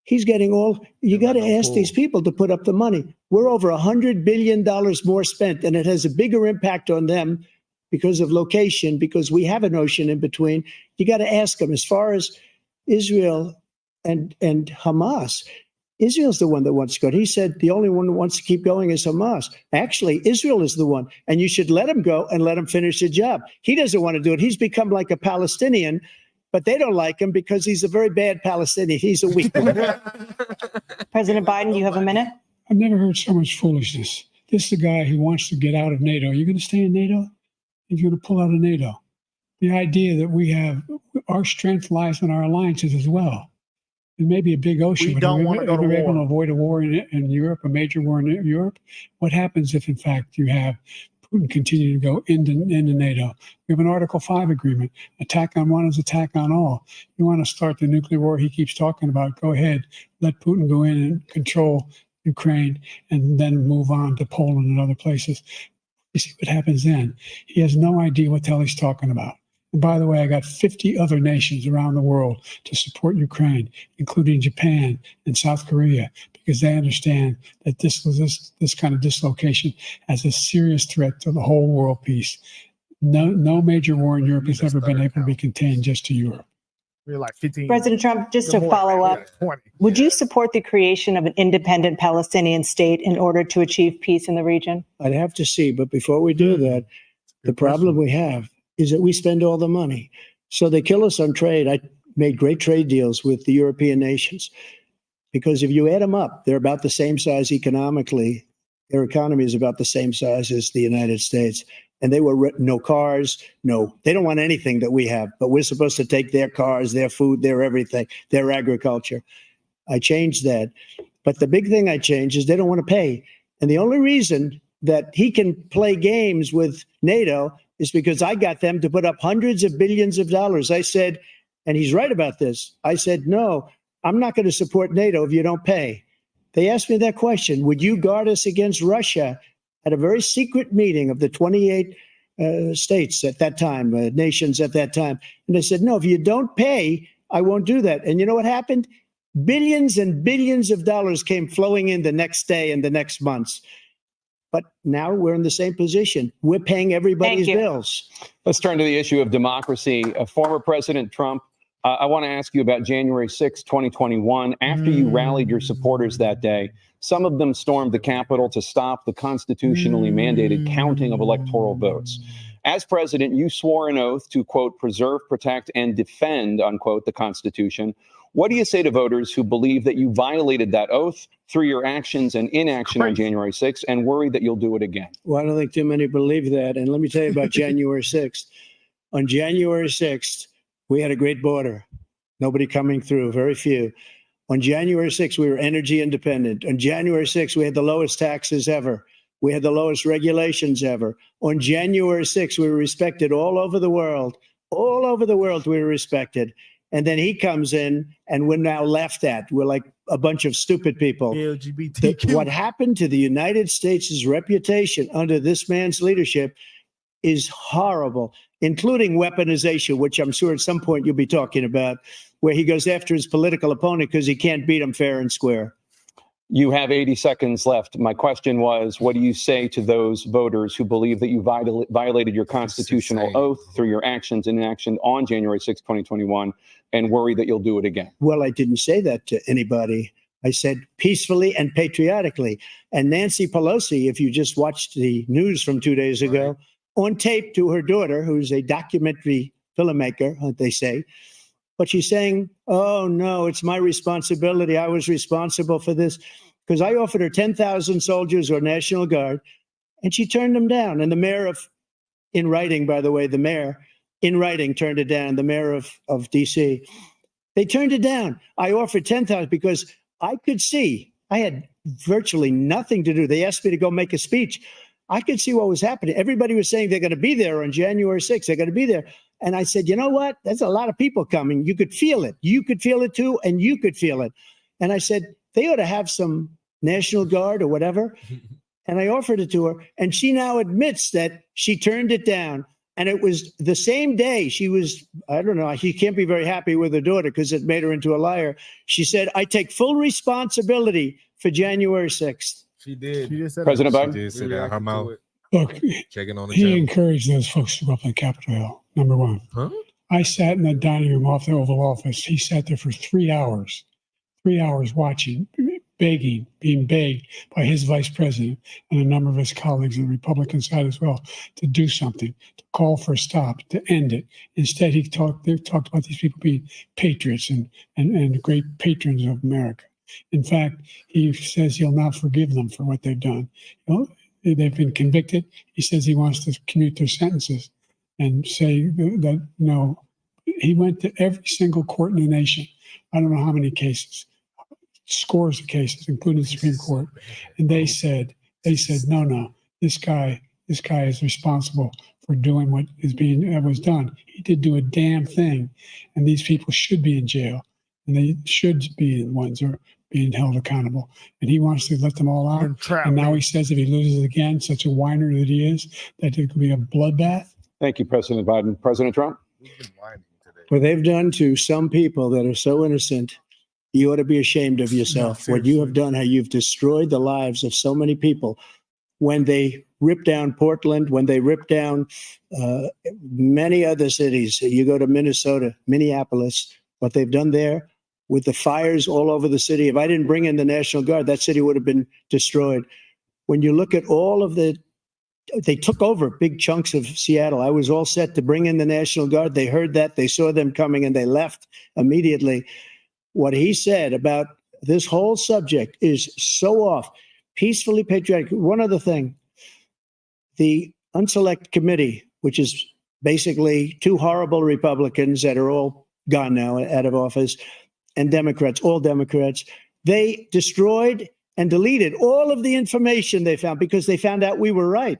He's getting you got to ask these people to put up the money. We're over $100 billion more spent, and it has a bigger impact on them because of location, because we have an ocean in between. You got to ask them. As far as Israel and Hamas, Israel's the one that wants to go. He said the only one who wants to keep going is Hamas. Actually, Israel is the one, and you should let him go and let him finish the job. He doesn't want to do it. He's become like a Palestinian, but they don't like him because he's a very bad Palestinian. He's a weak one. President Biden, you have a minute. I've never heard so much foolishness. This is the guy who wants to get out of NATO. Are you going to stay in NATO? You're going to pull out of NATO. The idea that we have our strength lies in our alliances as well. It may be a big ocean. We don't want to go to war. Able to avoid a war in Europe, a major war in Europe. What happens if, in fact, you have Putin continue to go into NATO? We have an Article 5 agreement. Attack on one is attack on all. You want to start the nuclear war he keeps talking about, go ahead. Let Putin go in and control Ukraine and then move on to Poland and other places. You see what happens then. He has no idea what the hell he's talking about. And by the way, I got 50 other nations around the world to support Ukraine, including Japan and South Korea, because they understand that this kind of dislocation has a serious threat to the whole world peace. No major war in Europe has ever been able to be contained just to Europe. We're like 15. President Trump, just to follow up, would you support the creation of an independent Palestinian state in order to achieve peace in the region? I'd have to see, but before we do that, the problem we have is that we spend all the money. So they kill us on trade. I made great trade deals with the European nations because if you add them up, they're about the same size economically. Their economy is about the same size as the United States. And they were no cars, they don't want anything that we have, but we're supposed to take their cars, their food, their everything, their agriculture. I changed that. But the big thing I changed is they don't want to pay. And the only reason that he can play games with NATO is because I got them to put up hundreds of billions of dollars. I said, and he's right about this, I said, no, I'm not going to support NATO if you don't pay. They asked me that question, would you guard us against Russia? At a very secret meeting of the 28 states at that time, nations at that time. And they said, no, if you don't pay, I won't do that. And you know what happened? Billions and billions of dollars came flowing in the next day and the next months. But now we're in the same position. We're paying everybody's bills. Let's turn to the issue of democracy. Former President Trump, I want to ask you about January 6, 2021. After you rallied your supporters that day, some of them stormed the Capitol to stop the constitutionally mandated counting of electoral votes. As president, you swore an oath to, quote, preserve, protect, and defend, unquote, the Constitution. What do you say to voters who believe that you violated that oath through your actions and inaction on January 6th and worry that you'll do it again? Well, I don't think too many believe that. And let me tell you about January 6th. On January 6th, we had a great border. Nobody coming through, very few. On January 6th, we were energy independent. On January 6th, we had the lowest taxes ever. We had the lowest regulations ever. On January 6th, we were respected all over the world. All over the world, we were respected. And then he comes in, and we're now laughed at. We're like a bunch of stupid people. LGBTQ. What happened to the United States' reputation under this man's leadership is horrible, including weaponization, which I'm sure at some point you'll be talking about, where he goes after his political opponent because he can't beat him fair and square. You have 80 seconds left. My question was, what do you say to those voters who believe that you violated your constitutional oath through your actions and inaction on January 6, 2021, and worry that you'll do it again? Well, I didn't say that to anybody. I said peacefully and patriotically. And Nancy Pelosi, if you just watched the news from 2 days ago, on tape to her daughter, who's a documentary filmmaker, they say, but she's saying, oh, no, it's my responsibility. I was responsible for this because I offered her 10,000 soldiers or National Guard, and she turned them down. And the mayor in writing, by the way, the mayor in writing turned it down, the mayor of D.C. They turned it down. I offered 10,000 because I could see I had virtually nothing to do. They asked me to go make a speech. I could see what was happening. Everybody was saying they're going to be there on January 6th. They're going to be there. And I said, you know what? There's a lot of people coming. You could feel it. You could feel it too, and you could feel it. And I said, they ought to have some National Guard or whatever. And I offered it to her. And she now admits that she turned it down. And it was the same day she was, I don't know, she can't be very happy with her daughter because it made her into a liar. She said, I take full responsibility for January 6th. She did. President Biden? She did say that out her mouth. Look, Checking on the he channel. encouraged those folks to go up on Capitol Hill, number one. Huh? I sat in that dining room off the Oval Office. He sat there for 3 hours watching, begging, being begged by his vice president and a number of his colleagues on the Republican side as well to do something, to call for a stop, to end it. Instead, they talked about these people being patriots and great patrons of America. In fact, he says he'll not forgive them for what they've done. You know, they've been convicted. He says he wants to commute their sentences and say that no. He went to every single court in the nation. I don't know how many cases, scores of cases, including the Supreme Court. And they said, no, this guy is responsible for doing what was done. He did do a damn thing. And these people should be in jail. And they should be the ones who are being held accountable. And he wants to let them all out. And now he says if he loses again, such a whiner that he is, that it could be a bloodbath. Thank you, President Biden. President Trump? What they've done to some people that are so innocent, you ought to be ashamed of yourself. What you have done, how you've destroyed the lives of so many people. When they ripped down Portland, when they ripped down many other cities, you go to Minnesota, Minneapolis, what they've done there with the fires all over the city. If I didn't bring in the National Guard, that city would have been destroyed. When you look at all of they took over big chunks of Seattle. I was all set to bring in the National Guard. They heard that, they saw them coming, and they left immediately. What he said about this whole subject is so off. Peacefully patriotic. One other thing, the Unselect Committee, which is basically two horrible Republicans that are all gone now out of office, and Democrats, all Democrats, they destroyed and deleted all of the information they found because they found out we were right.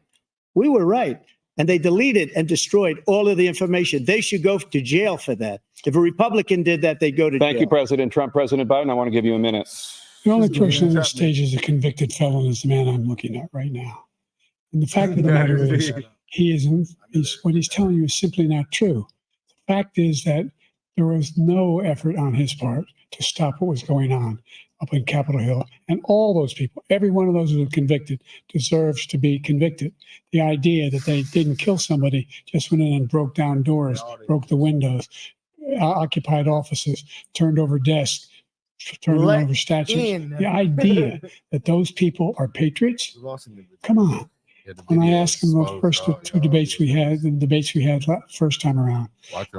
We were right. And they deleted and destroyed all of the information. They should go to jail for that. If a Republican did that, they'd go to jail. Thank you, President Trump. President Biden, I want to give you a minute. The only person on the stage is a convicted felon is the man I'm looking at right now. And the fact of the matter is, what he's telling you is simply not true. The fact is that there was no effort on his part to stop what was going on up in Capitol Hill. And all those people, every one of those who were convicted, deserves to be convicted. The idea that they didn't kill somebody, just went in and broke down doors, broke the windows, occupied offices, turned over desks, turned over statues. The idea that those people are patriots? Come on. When I asked him those first two debates we had, the debates we had first time around,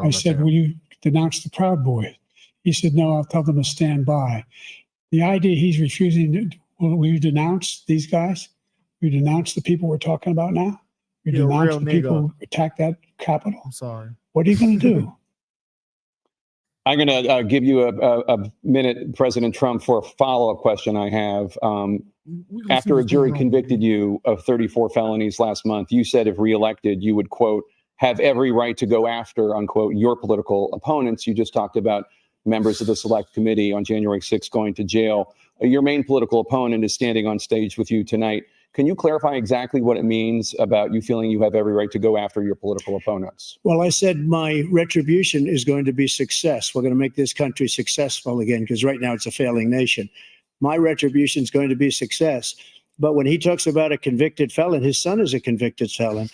I said, will you denounce the Proud Boys? He said, no, I'll tell them to stand by. The idea he's refusing, will you denounce these guys? Will you denounce the people we're talking about now? Will you denounce the people who attacked that Capitol? I'm sorry. What are you going to do? I'm going to give you a minute, President Trump, for a follow-up question I have. After a jury convicted you of 34 felonies last month, you said if reelected, you would, quote, have every right to go after, unquote, your political opponents. You just talked about members of the Select Committee on January 6th going to jail. Your main political opponent is standing on stage with you tonight. Can you clarify exactly what it means about you feeling you have every right to go after your political opponents? Well, I said my retribution is going to be success. We're going to make this country successful again, because right now it's a failing nation. My retribution is going to be success. But when he talks about a convicted felon, his son is a convicted felon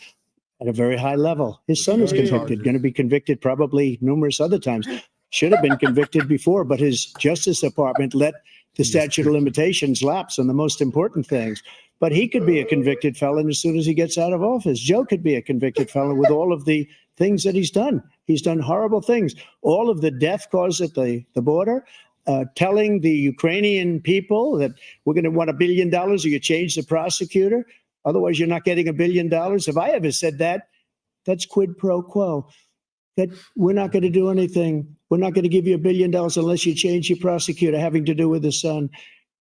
at a very high level. His son is convicted, going to be convicted probably numerous other times. Should have been convicted before, but his Justice Department let the statute of limitations lapse on the most important things. But he could be a convicted felon as soon as he gets out of office. Joe could be a convicted felon with all of the things that he's done. He's done horrible things. All of the death caused at the border, telling the Ukrainian people that we're going to want $1 billion or you change the prosecutor. Otherwise, you're not getting $1 billion. If I ever said that, that's quid pro quo. That we're not going to do anything. We're not going to give you $1 billion unless you change your prosecutor, having to do with his son.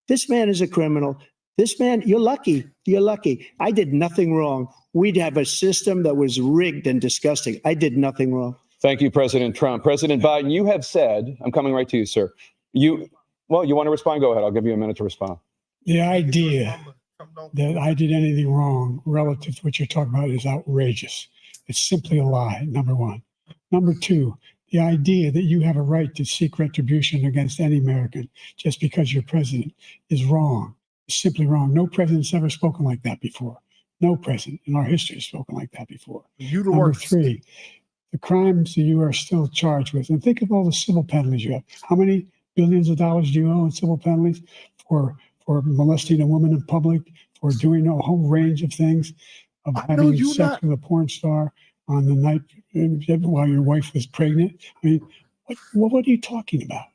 This man is a criminal. This man, you're lucky. You're lucky. I did nothing wrong. We'd have a system that was rigged and disgusting. I did nothing wrong. Thank you, President Trump. President Biden, you have said, I'm coming right to you, sir. You want to respond? Go ahead. I'll give you a minute to respond. The idea that I did anything wrong relative to what you're talking about is outrageous. It's simply a lie, number one. Number two, the idea that you have a right to seek retribution against any American just because you're president is wrong. It's simply wrong. No president's ever spoken like that before. No president in our history has spoken like that before. Number three, the crimes that you are still charged with, and think of all the civil penalties you have. How many billions of dollars do you owe in civil penalties for molesting a woman in public, for doing a whole range of things, of having sex with a porn star on the night while your wife was pregnant? I mean, what are you talking about?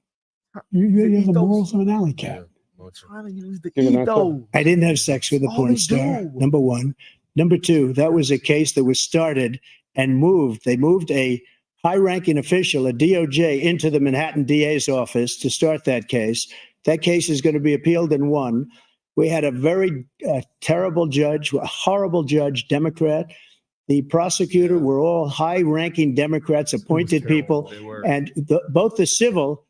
You have the morals of an alley cat. I didn't have sex with a porn star, number one. Number two, that was a case that was started and moved. They moved a high-ranking official, a DOJ, into the Manhattan DA's office to start that case. That case is going to be appealed and won. We had a very terrible judge, a horrible judge, Democrat. The prosecutor were all high-ranking Democrats, appointed people, and both the civil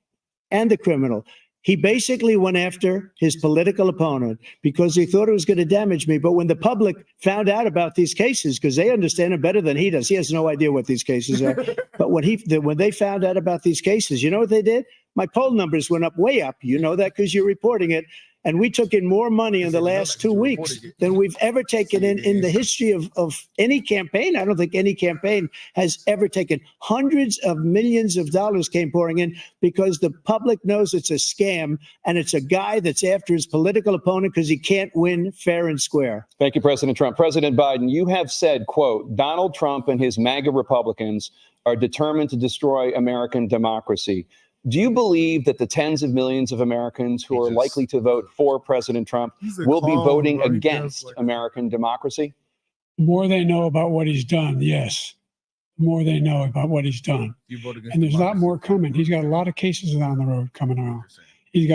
and the criminal. He basically went after his political opponent because he thought it was going to damage me. But when the public found out about these cases, because they understand it better than he does, he has no idea what these cases are. But when they found out about these cases, you know what they did? My poll numbers went up, way up. You know that because you're reporting it. And we took in more money in the last 2 weeks than we've ever taken in the history of any campaign. I don't think any campaign has ever taken. Hundreds of millions of dollars came pouring in because the public knows it's a scam and it's a guy that's after his political opponent because he can't win fair and square. Thank you, President Trump. President Biden, you have said, quote, Donald Trump and his MAGA Republicans are determined to destroy American democracy. Do you believe that the tens of millions of Americans who are likely to vote for President Trump will be voting against American democracy? The more they know about what he's done, yes. The more they know about what he's done. And there's a lot more coming. He's got a lot of cases down the road coming around. He's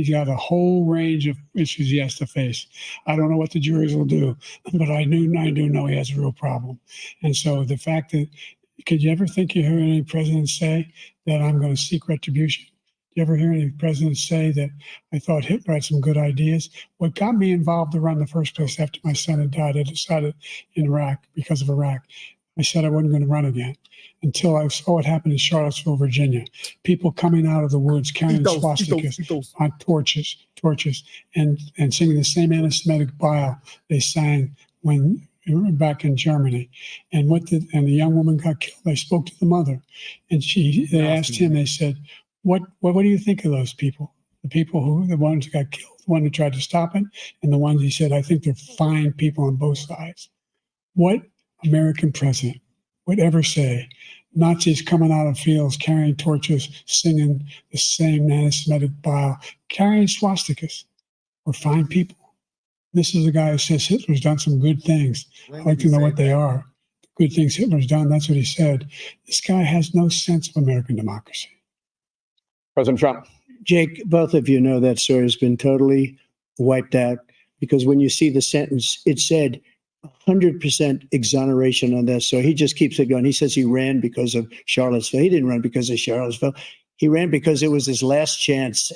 got a whole range of issues he has to face. I don't know what the juries will do, but I do know he has a real problem. And so the fact that, could you ever think you hear any president say that I'm going to seek retribution? Do you ever hear any presidents say that I thought Hitler had some good ideas? What got me involved to run in the first place after my son had died, I decided in Iraq, because of Iraq, I said I wasn't going to run again until I saw what happened in Charlottesville, Virginia. People coming out of the woods carrying swastikas on torches, and singing the same anti-Semitic bile they sang when back in Germany. And the young woman got killed. They spoke to the mother, and they asked him, they said, what do you think of those people? The people the ones who got killed, the one who tried to stop it, and the ones he said, I think they're fine people on both sides. What American president would ever say Nazis coming out of fields, carrying torches, singing the same anti-Semitic bile, carrying swastikas were fine people? This is a guy who says Hitler's done some good things. I'd like to know what they are. good things Hitler's done. That's what he said. This guy has no sense of American democracy. President Trump. Jake, both of you know that story has been totally wiped out because when you see the sentence, it said 100% exoneration on that. So he just keeps it going. He says he ran because of Charlottesville. He didn't run because of Charlottesville. He ran because it was his last chance.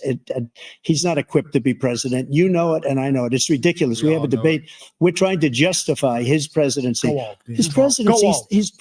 He's not equipped to be president. You know it, and I know it. It's ridiculous. We have a debate. We're trying to justify his presidency. His presidency, he's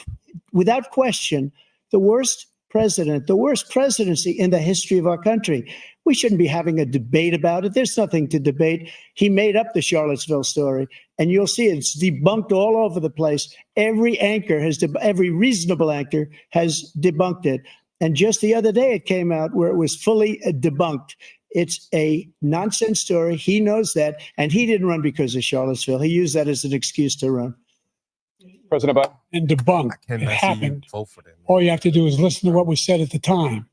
without question the worst president, the worst presidency in the history of our country. We shouldn't be having a debate about it. There's nothing to debate. He made up the Charlottesville story, and you'll see it's debunked all over the place. Every anchor every reasonable anchor has debunked it. And just the other day, it came out where it was fully debunked. It's a nonsense story. He knows that, and he didn't run because of Charlottesville. He used that as an excuse to run. President Biden. And debunk. It happened. All you have to do is listen to what was said at the time.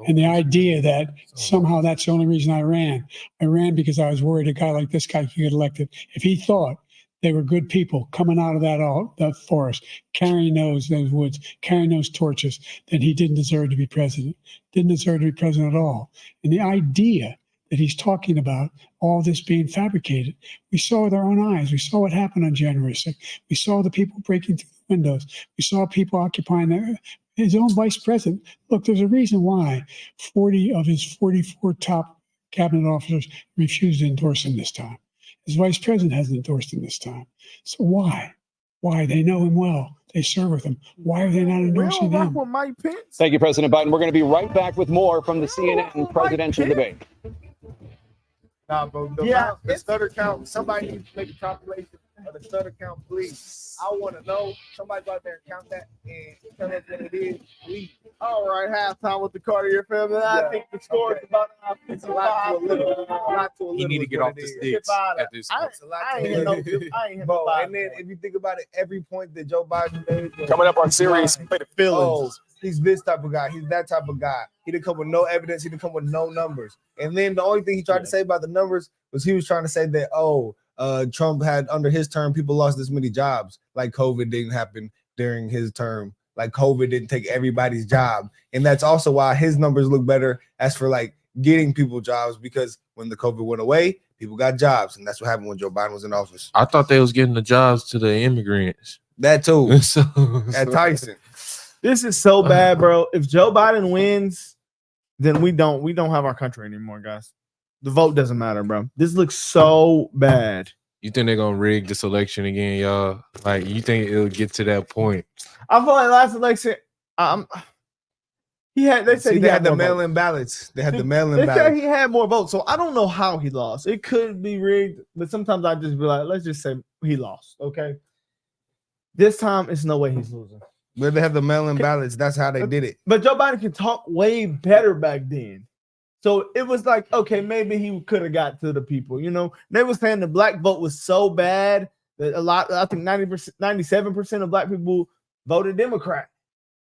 And the idea that somehow that's the only reason I ran. I ran because I was worried a guy like this guy could get elected. If he thought they were good people coming out of that forest, carrying those woods, carrying those torches, then he didn't deserve to be president. Didn't deserve to be president at all. And the idea that he's talking about all this being fabricated, we saw with our own eyes. We saw what happened on January 6th. We saw the people breaking through the windows. We saw people occupying his own vice president. Look, there's a reason why 40 of his 44 top cabinet officers refused to endorse him this time. His vice president hasn't endorsed him this time. So why? Why? They know him well. They serve with him. Why are they not endorsing him? With Mike Pence. Thank you, President Biden. We're going to be right back with more from the CNN presidential debate. Nah, bro. The stutter count. Somebody needs to make a compilation of the stutter count, please. I want to know. Somebody go out there and count that and tell us what it is, please. All right, halftime with the Cartier family. I think the score is about It's a lot to a little. You need to get off the sticks at this point. I ain't hit Bro, and then if you think about it, every point that Joe Biden made. Coming up on series, play the feelings. He's this type of guy. He's that type of guy. He didn't come with no evidence. He didn't come with no numbers. And then the only thing he tried to say about the numbers was he was trying to say that, Trump had under his term, people lost this many jobs. Like COVID didn't happen during his term. Like COVID didn't take everybody's job. And that's also why his numbers look better as for like getting people jobs, because when the COVID went away, people got jobs. And that's what happened when Joe Biden was in office. I thought they was getting the jobs to the immigrants. That too. At Tyson. This is so bad, bro. If Joe Biden wins, then we don't have our country anymore, guys. The vote doesn't matter, bro. This looks so bad. You think they're gonna rig this election again, y'all? Like, you think it'll get to that point? I feel like last election, they said he had the mail-in ballots. They had the mail-in ballots. They said he had more votes, so I don't know how he lost. It could be rigged, but sometimes I just be like, let's just say he lost. Okay. This time, it's no way he's losing. But they have the mail-in ballots. That's how they did it. But Joe Biden can talk way better back then. So it was like, okay, maybe he could have got to the people. You know, they were saying the black vote was so bad that I think 90%, 97% of black people voted Democrat.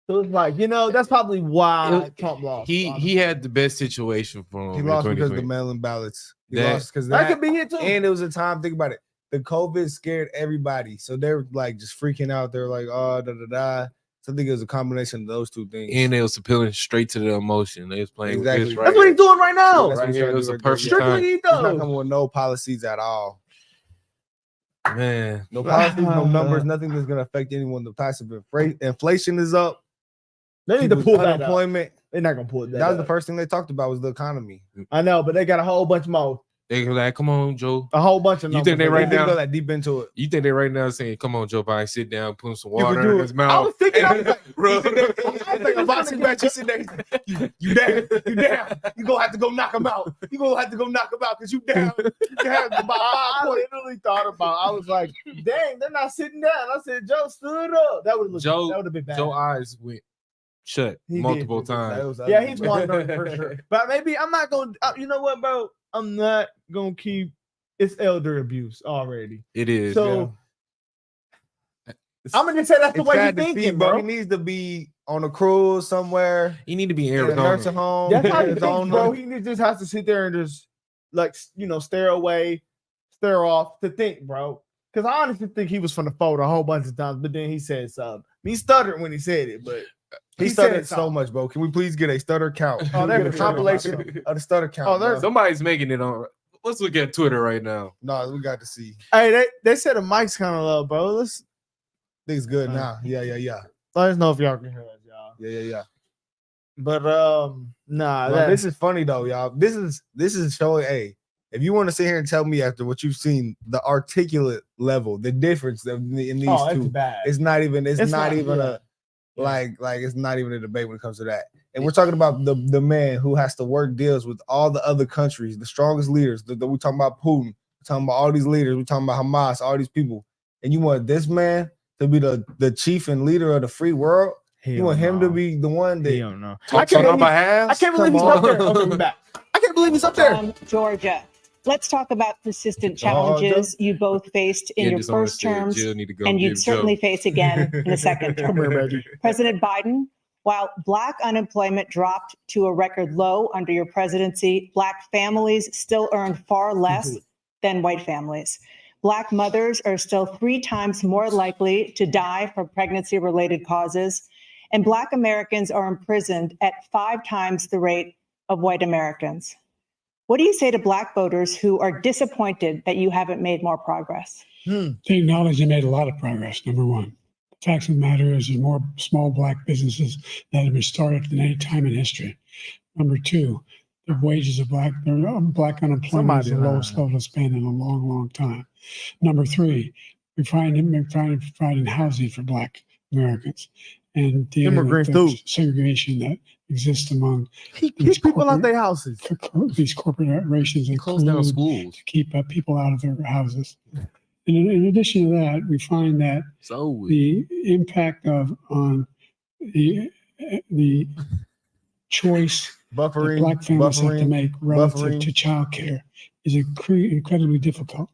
So it's like, that's probably why Trump lost. He had the best situation for him. He lost because of the mail-in ballots. He lost because that could be it too. And it was a time, think about it. The COVID scared everybody. So they're like just freaking out. They're like, oh, da-da-da. So I think it was a combination of those two things. And they was appealing straight to the emotion. They was playing exactly. with this That's what he's doing right now. Right here, it was a perfect time. He's not coming with no policies at all. Man. No policies, no numbers, nothing that's going to affect anyone. The price of inflation is up. They need to pull that unemployment. They're not going to pull it. That was the first thing they talked about was the economy. I know, but they got a whole bunch more. They like, come on, Joe. A whole bunch of numbers. You think they right now go that deep into it? You think they right now saying, "Come on, Joe Biden, sit down, put some water in his mouth." I was thinking, I was like a boxing match. You sit there, you down, you down. You gonna have to go knock him out. You gonna have to go knock him out because you down. You down about 5 points. I literally thought about. I was like, dang, they're not sitting down. I said, Joe stood up. That would have been bad. Joe's eyes went shut multiple times. Yeah, he's wondering for sure. But maybe I'm not gonna. You know what, bro? I'm not gonna keep. It's elder abuse already. It is. So I'm gonna just say that's the way he's thinking, bro. He needs to be on a cruise somewhere. He need to be in a nursing home. That's how he thinks, bro. He just has to sit there and just stare off to think, bro. Because I honestly think he was from the fold a whole bunch of times, but then he said something. He stuttered when he said it, but He said stuttered it so much, bro. Can we please get a stutter count? Oh, Can we get a there's compilation of the stutter count. Oh, there's- bro? Somebody's making it on. Let's look at Twitter right now. No, we got to see. Hey, they said the mic's kind of low, bro. Let's Things good now. Yeah. let us know if y'all can hear us, y'all. Yeah. But nah, Well, this is funny though, y'all. This is showing. Hey, if you want to sit here and tell me after what you've seen, the articulate level, the difference in these it's two, bad. it's not even. It's not even yeah. like it's not even a debate when it comes to that. And we're talking about the man who has to work deals with all the other countries, the strongest leaders. We're talking about Putin. We're talking about all these leaders. We're talking about Hamas, all these people. And you want this man to be the chief and leader of the free world? You want him to be the one that? don't know. Talks on our behalf. I can't believe he's up there. Okay, we're back. I can't believe he's up there. From Georgia. Let's talk about persistent challenges you both faced in your first terms, and you'd certainly face again in a second term. Come here, Reggie. President Biden, while Black unemployment dropped to a record low under your presidency, Black families still earn far less than white families. Black mothers are still 3 times more likely to die from pregnancy-related causes, and Black Americans are imprisoned at 5 times the rate of white Americans. What do you say to Black voters who are disappointed that you haven't made more progress? They acknowledge they made a lot of progress, number one. The fact of the matter is there's more small Black businesses that have been started than any time in history. Number two, the wages of Black unemployment is the lowest level it's been in a long, long time. Number three, we're providing housing for Black Americans and dealing with the segregation that exists among These people out their houses. These corporations and Close down schools to keep people out of their houses. And in addition to that, we find that the impact on the choice that Black families have to make relative to childcare is incredibly difficult.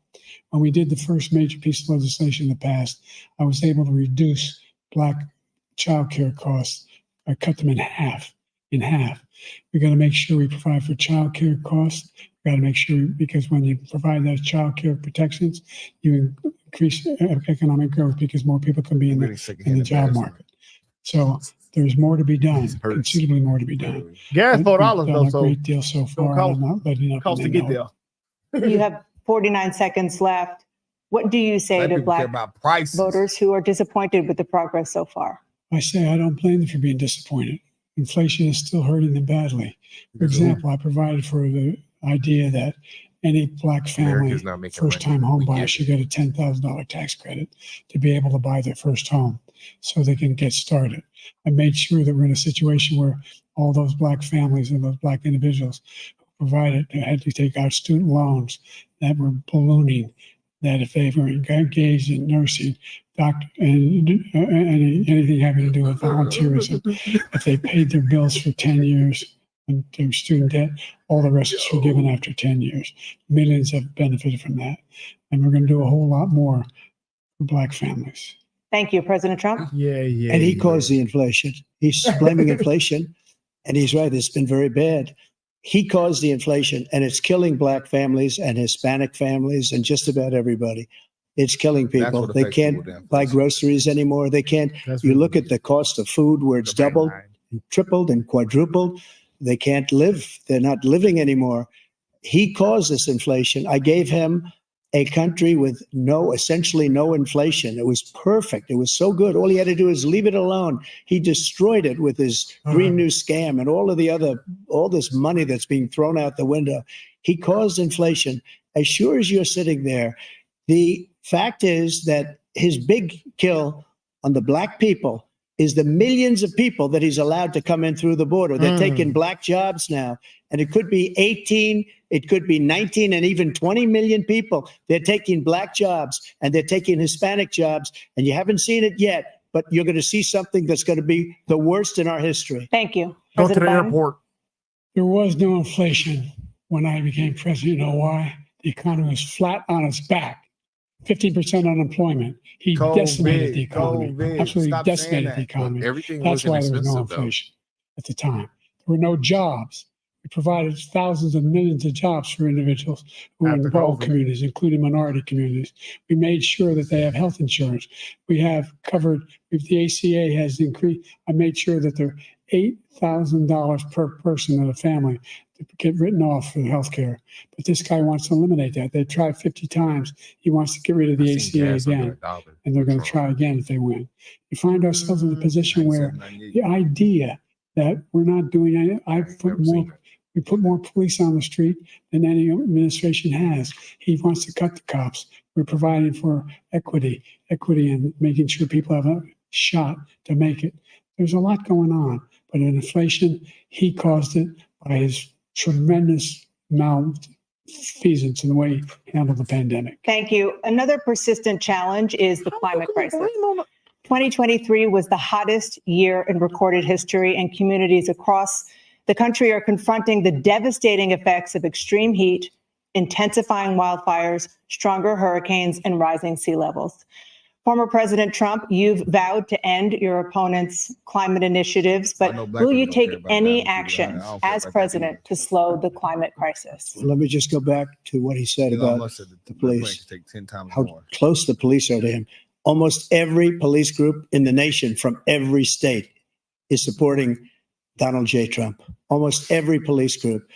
When we did the first major piece of legislation in the past, I was able to reduce Black childcare costs. I cut them in half. We got to make sure we provide for childcare costs. We got to make sure, because when you provide those childcare protections, you increase economic growth because more people can be in the job market. So there's more to be done, considerably more to be done. Gas $4 though, a great deal so far. I'm not letting up. Cost to get there. You have 49 seconds left. What do you say to Black voters who are disappointed with the progress so far? I say I don't blame them for being disappointed. Inflation is still hurting them badly. For example, I provided for the idea that any Black family, first-time home buyer, should get a $10,000 tax credit to be able to buy their first home so they can get started. I made sure that we're in a situation where all those Black families and those Black individuals had to take out student loans that were ballooning, that if they were engaged in nursing, doctor, and anything having to do with volunteerism, if they paid their bills for 10 years and their student debt, all the rest is forgiven after 10 years. Millions have benefited from that. And we're going to do a whole lot more for Black families. Thank you, President Trump. Yeah. And he caused the inflation. He's blaming inflation, and he's right. It's been very bad. He caused the inflation, and it's killing Black families and Hispanic families and just about everybody. It's killing people. They can't buy groceries anymore. They can't. You look at the cost of food where it's doubled, and tripled, and quadrupled. They can't live. They're not living anymore. He caused this inflation. I gave him a country with essentially no inflation. It was perfect. It was so good. All he had to do is leave it alone. He destroyed it with his Green New Scam and all this money that's being thrown out the window. He caused inflation. As sure as you're sitting there, the fact is that his big kill on the Black people is the millions of people that he's allowed to come in through the border. They're taking Black jobs now, and it could be 18, it could be 19, and even 20 million people. They're taking Black jobs, and they're taking Hispanic jobs, and you haven't seen it yet, but you're going to see something that's going to be the worst in our history. Thank you. Go to the President Biden. airport. There was no inflation when I became president. You know why? The economy was flat on its back. 15% unemployment. He decimated the economy. Absolutely decimated the economy. Everything That's why there was no expensive, inflation at the time. There were no jobs. We provided thousands of millions of jobs for individuals who are in After involved COVID. communities, including minority communities. We made sure that they have health insurance. We have covered, if the ACA has increased, I made sure that they're $8,000 per person in a family to get written off for health care. But this guy wants to eliminate that. They've tried 50 times. He wants to get rid of the ACA again, and they're going to try again if they win. We find ourselves in a position where the idea that we're not doing anything, we put more police on the street than any administration has. He wants to cut the cops. We're providing for equity and making sure people have a shot to make it. There's a lot going on, but in inflation, he caused it by his tremendous malfeasance in the way he handled the pandemic. Thank you. Another persistent challenge is the climate crisis. 2023 was the hottest year in recorded history, and communities across the country are confronting the devastating effects of extreme heat, intensifying wildfires, stronger hurricanes, and rising sea levels. Former President Trump, you've vowed to end your opponent's climate initiatives, but will you take any action as president to slow the climate crisis? Let me just go back to what he said about the police, take 10 times how more. close the police are to him. Almost every police group in the nation from every state is supporting Donald J. Trump. Almost every police group.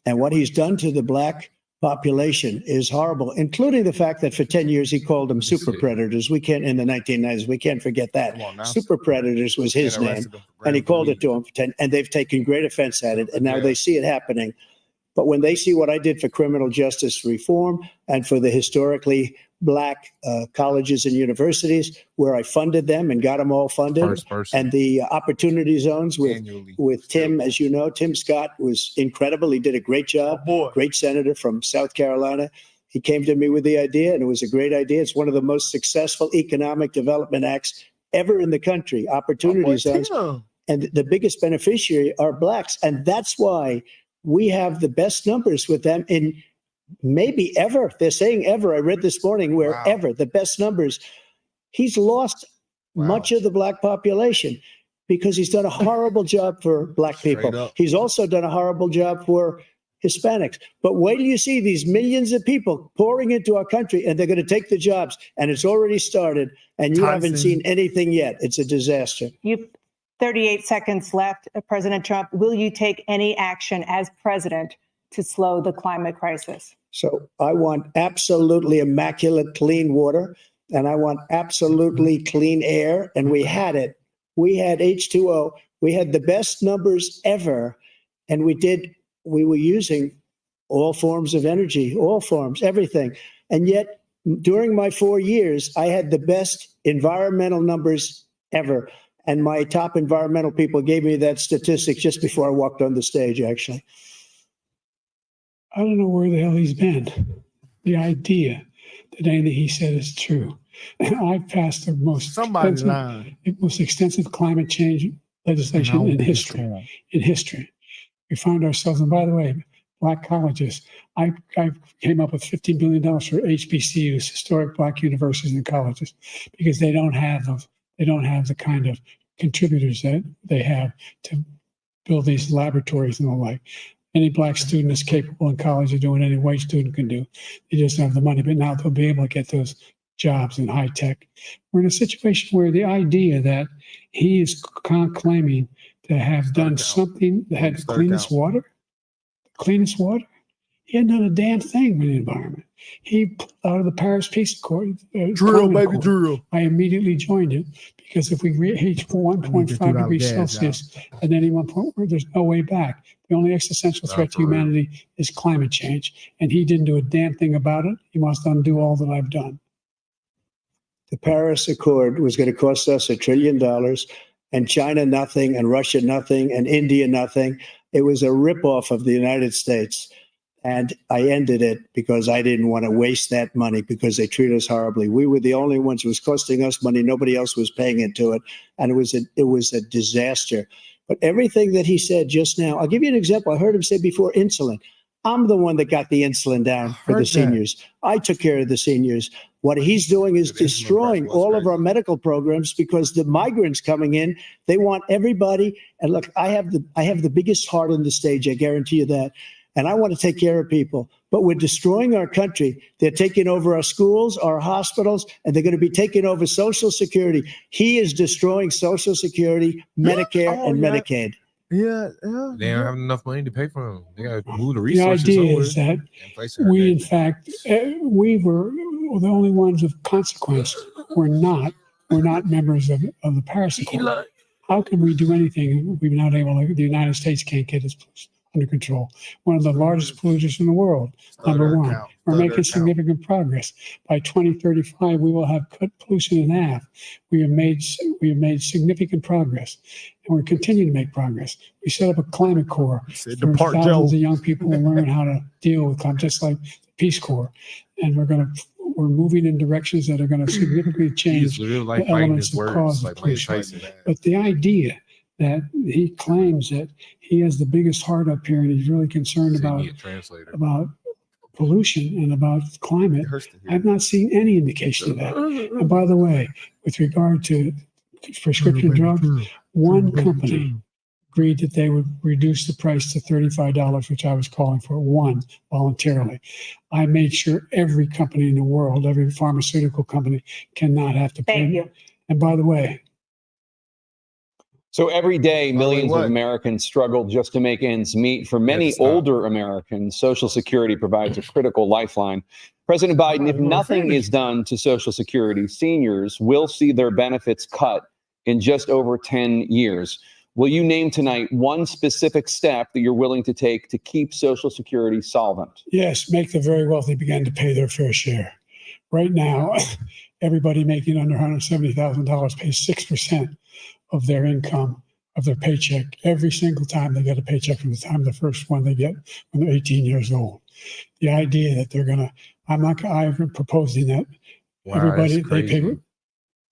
And what he's done to the black population is horrible, including the fact that for 10 years he called them super predators. We can't, in the 1990s, we can't forget that. Super predators was his name, and he called it to them for 10, and they've taken great offense at it, and now they see it happening. But when they see what I did for criminal justice reform and for the historically black colleges and universities, where I funded them and got them all funded, and the opportunity zones with Tim, as you know, Tim Scott was incredible. He did a great job. Great senator from South Carolina. He came to me with the idea, and it was a great idea. It's one of the most successful economic development acts ever in the country. Opportunity zones, and the biggest beneficiary are blacks, and that's why we have the best numbers with them in maybe ever. They're saying ever. I read this morning where ever, the best numbers. He's lost much of the black population because he's done a horrible job for black people. He's also done a horrible job for Hispanics. But wait till you see these millions of people pouring into our country, and they're going to take the jobs, and it's already started, and you haven't seen anything yet. It's a disaster. You've 38 seconds left. President Trump, will you take any action as president to slow the climate crisis? So I want absolutely immaculate clean water, and I want absolutely clean air. And we had it. We had H2O. We had the best numbers ever. And we were using all forms of energy, all forms, everything. And yet during my 4 years, I had the best environmental numbers ever. And my top environmental people gave me that statistic just before I walked on the stage, actually. I don't know where the hell he's been. The idea that anything he said is true. I've passed the most extensive climate change legislation in history. We found ourselves, and by the way, black colleges, I came up with $15 billion for HBCUs, historic black universities and colleges, because they don't have the kind of contributors that they have to build these laboratories and the like. Any black student is capable in college of doing any white student can do. They just don't have the money, but now they'll be able to get those jobs in high tech. We're in a situation where the idea that he is claiming to have done something that had the cleanest water, he hadn't done a damn thing with the environment. He pulled out of the Paris Peace Accord. Drill. I immediately joined it because if we reach 1.5 degrees Celsius at any one point, there's no way back. The only existential threat to humanity is climate change. And he didn't do a damn thing about it. He wants to undo all that I've done. The Paris Accord was going to cost us $1 trillion, and China nothing, and Russia nothing, and India nothing. It was a ripoff of the United States. And I ended it because I didn't want to waste that money because they treat us horribly. We were the only ones. It was costing us money. Nobody else was paying into it. And it was a disaster. But everything that he said just now, I'll give you an example. I heard him say before insulin. I'm the one that got the insulin down for the heard that. seniors. I took care of the seniors. What he's doing is destroying all of our medical programs because the migrants coming in, they want everybody. And look, I have the biggest heart on the stage. I guarantee you that. And I want to take care of people, but we're destroying our country. They're taking over our schools, our hospitals, and they're going to be taking over Social Security. He is destroying Social Security, Medicare, and Medicaid. Yeah. They don't have enough money to pay for them. They got to move the The resources idea somewhere. is that we, in fact, we were the only ones of consequence. We're not members of the Paris Accord. How can we do anything if we're not able to? The United States can't get its under control. One of the largest polluters in the world, number one. We're making significant progress. By 2035, we will have cut pollution in half. We have made significant progress, and we're continuing to make progress. We set up a climate corps for thousands of young people to learn how to deal with climate, just like the Peace Corps. And we're moving in directions that are going to significantly change the elements that cause pollution. But the idea that he claims that he has the biggest heart up here and he's really concerned about pollution and about climate. I've not seen any indication of that. And by the way, with regard to prescription drugs, one company agreed that they would reduce the price to $35, which I was calling for, one, voluntarily. I made sure every company in the world, every pharmaceutical company cannot have to pay. Thank you. And by the way, so every day, millions of Americans struggle just to make ends meet. For many older Americans, Social Security provides a critical lifeline. President Biden, if nothing is done to Social Security, seniors will see their benefits cut in just over 10 years. Will you name tonight one specific step that you're willing to take to keep Social Security solvent? Yes, make the very wealthy begin to pay their fair share. Right now, everybody making under $170,000 pays 6% of their income, of their paycheck, every single time they get a paycheck from the time the first one they get when they're 18 years old. The idea that they're going to, I'm proposing that everybody, they pay,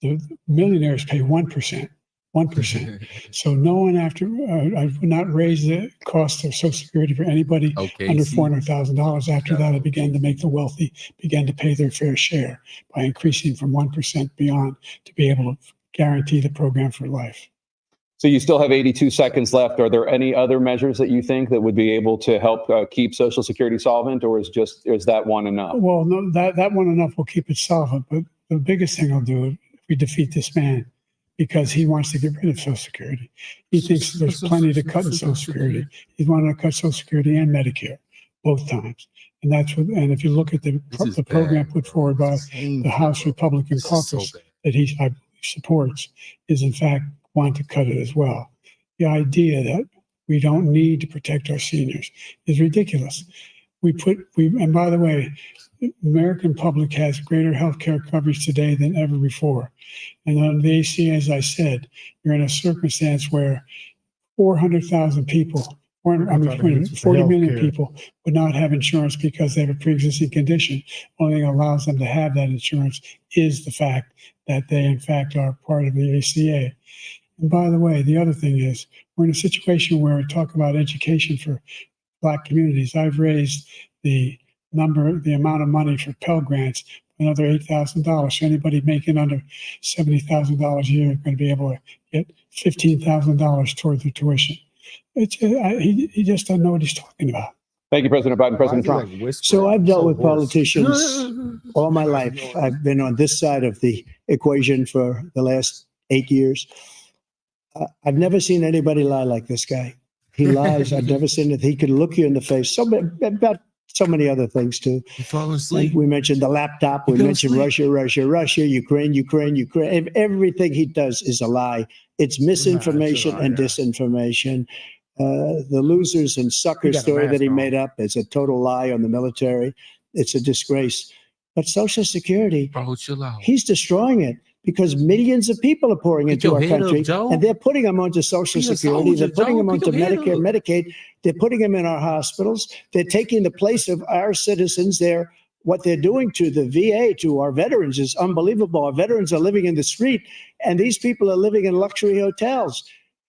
the millionaires pay 1%. 1%. So no one I would not raise the cost of Social Security for anybody under $400,000. After that, I began to make the wealthy begin to pay their fair share by increasing from 1% beyond to be able to guarantee the program for life. So you still have 82 seconds left. Are there any other measures that you think that would be able to help keep Social Security solvent, or is that one enough? Well, no, that one enough will keep it solvent. But the biggest thing I'll do if we defeat this man, because he wants to get rid of Social Security. He thinks there's plenty to cut in Social Security. He's wanting to cut Social Security and Medicare both times. And that's what. And if you look at the program put forward by the House Republican caucus that I supports, is in fact want to cut it as well. The idea that we don't need to protect our seniors is ridiculous. And by the way, the American public has greater health care coverage today than ever before. And on the ACA, as I said, you're in a circumstance where 400,000 people, 40 million people would not have insurance because they have a pre-existing condition. Only thing that allows them to have that insurance is the fact that they, in fact, are part of the ACA. And by the way, the other thing is we're in a situation where we talk about education for Black communities. I've raised the amount of money for Pell Grants, another $8,000. So anybody making under $70,000 a year is going to be able to get $15,000 toward their tuition. He just doesn't know what he's talking about. Thank you, President Biden. President Trump. So I've dealt with politicians all my life. I've been on this side of the equation for the last 8 years. I've never seen anybody lie like this guy. He lies. I've never seen it. He could look you in the face. About so many other things too. You fall asleep. We mentioned the laptop. We mentioned Russia, Ukraine. Everything he does is a lie. It's misinformation and disinformation. The losers and suckers story that he made up is a total lie on the military. It's a disgrace. But Social Security, chill out. He's destroying it. Because millions of people are pouring into our country, and they're putting them onto Social Security. They're putting them onto Medicare, Medicaid. They're putting them in our hospitals. They're taking the place of our citizens. What they're doing to the VA, to our veterans, is unbelievable. Our veterans are living in the street, and these people are living in luxury hotels.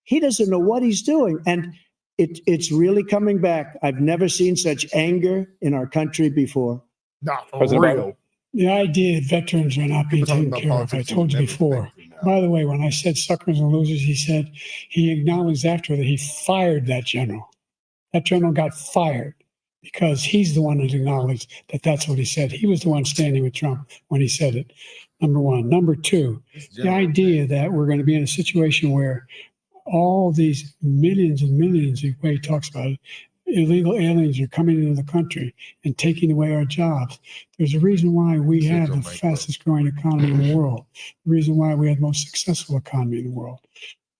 He doesn't know what he's doing. And It's really coming back. I've never seen such anger in our country before. Not for President Biden. real. The idea that veterans are not being People talking taken about care of, I politics, told you never before. expected now. By the way, when I said suckers and losers, he said he acknowledged after that he fired that general. That general got fired because he's the one that acknowledged that that's what he said. He was the one standing with Trump when he said it. Number one. Number two, the idea that we're going to be in a situation where all these millions and millions, the way he talks about it, illegal aliens are coming into the country and taking away our jobs. There's a reason why we have the fastest growing economy in the world. The reason why we have the most successful economy in the world.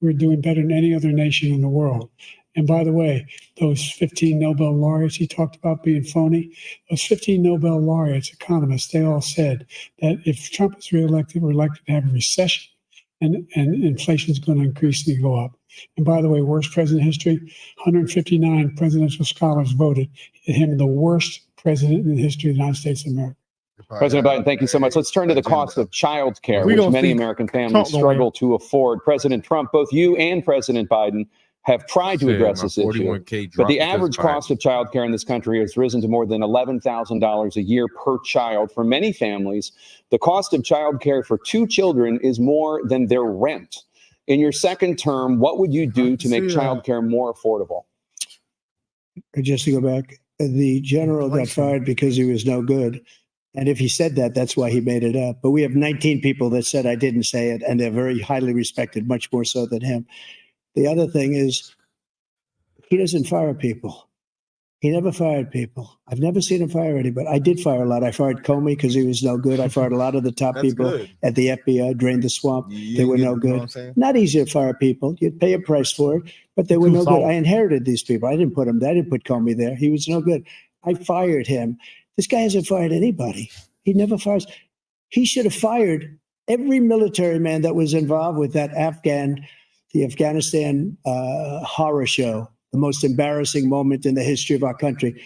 We're doing better than any other nation in the world. And by the way, those 15 Nobel laureates he talked about being phony, those 15 Nobel laureates, economists, they all said that if Trump is reelected, we're likely to have a recession and inflation is going to increasingly go up. And by the way, worst president in history, 159 presidential scholars voted him the worst president in the history of the United States of America. President Biden, thank you so much. Let's turn to the cost of child care, We which gonna many see American families Trump gonna struggle to afford. President Trump, both you and President Biden have tried to Said address my this issue. 41K But dropped the because average Biden. cost of child care in this country has risen to more than $11,000 a year per child. For many families, the cost of child care for 2 children is more than their rent. In your second term, what would you do to make child care more affordable? Just to go back, the general got fired because he was no good. And if he said that, that's why he made it up. But we have 19 people that said I didn't say it, and they're very highly respected, much more so than him. The other thing is, he doesn't fire people. He never fired people. I've never seen him fire anybody. I did fire a lot. I fired Comey because he was no good. I fired a lot of the top people good. at the FBI, drained the swamp. They were no You know what good. I'm saying? Not easy to fire people. You'd pay a price for it, but they were Too no soft. good. I inherited these people. I didn't put them there. I didn't put Comey there. He was no good. I fired him. This guy hasn't fired anybody. He never fires. He should have fired every military man that was involved with that the Afghanistan horror show, the most embarrassing moment in the history of our country.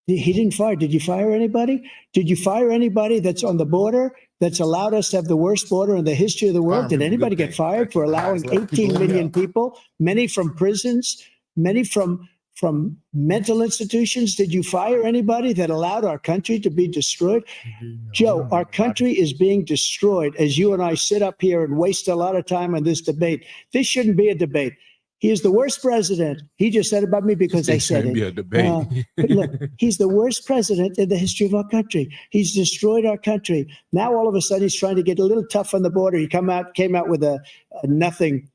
He didn't fire. Did you fire anybody? Did you fire anybody that's on the border that's allowed us to have the worst border in the history of the world? Did anybody get fired for allowing 18 million people, many from prisons, many from mental institutions? Did you fire anybody that allowed our country to be destroyed? Joe, our country is being destroyed as you and I sit up here and waste a lot of time on this debate. This shouldn't be a debate. He is the worst president. He just said about me because I said Shouldn't be it. a debate. But look, he's the worst president in the history of our country. He's destroyed our country. Now all of a sudden he's trying to get a little tough on the border. He came out with a nothing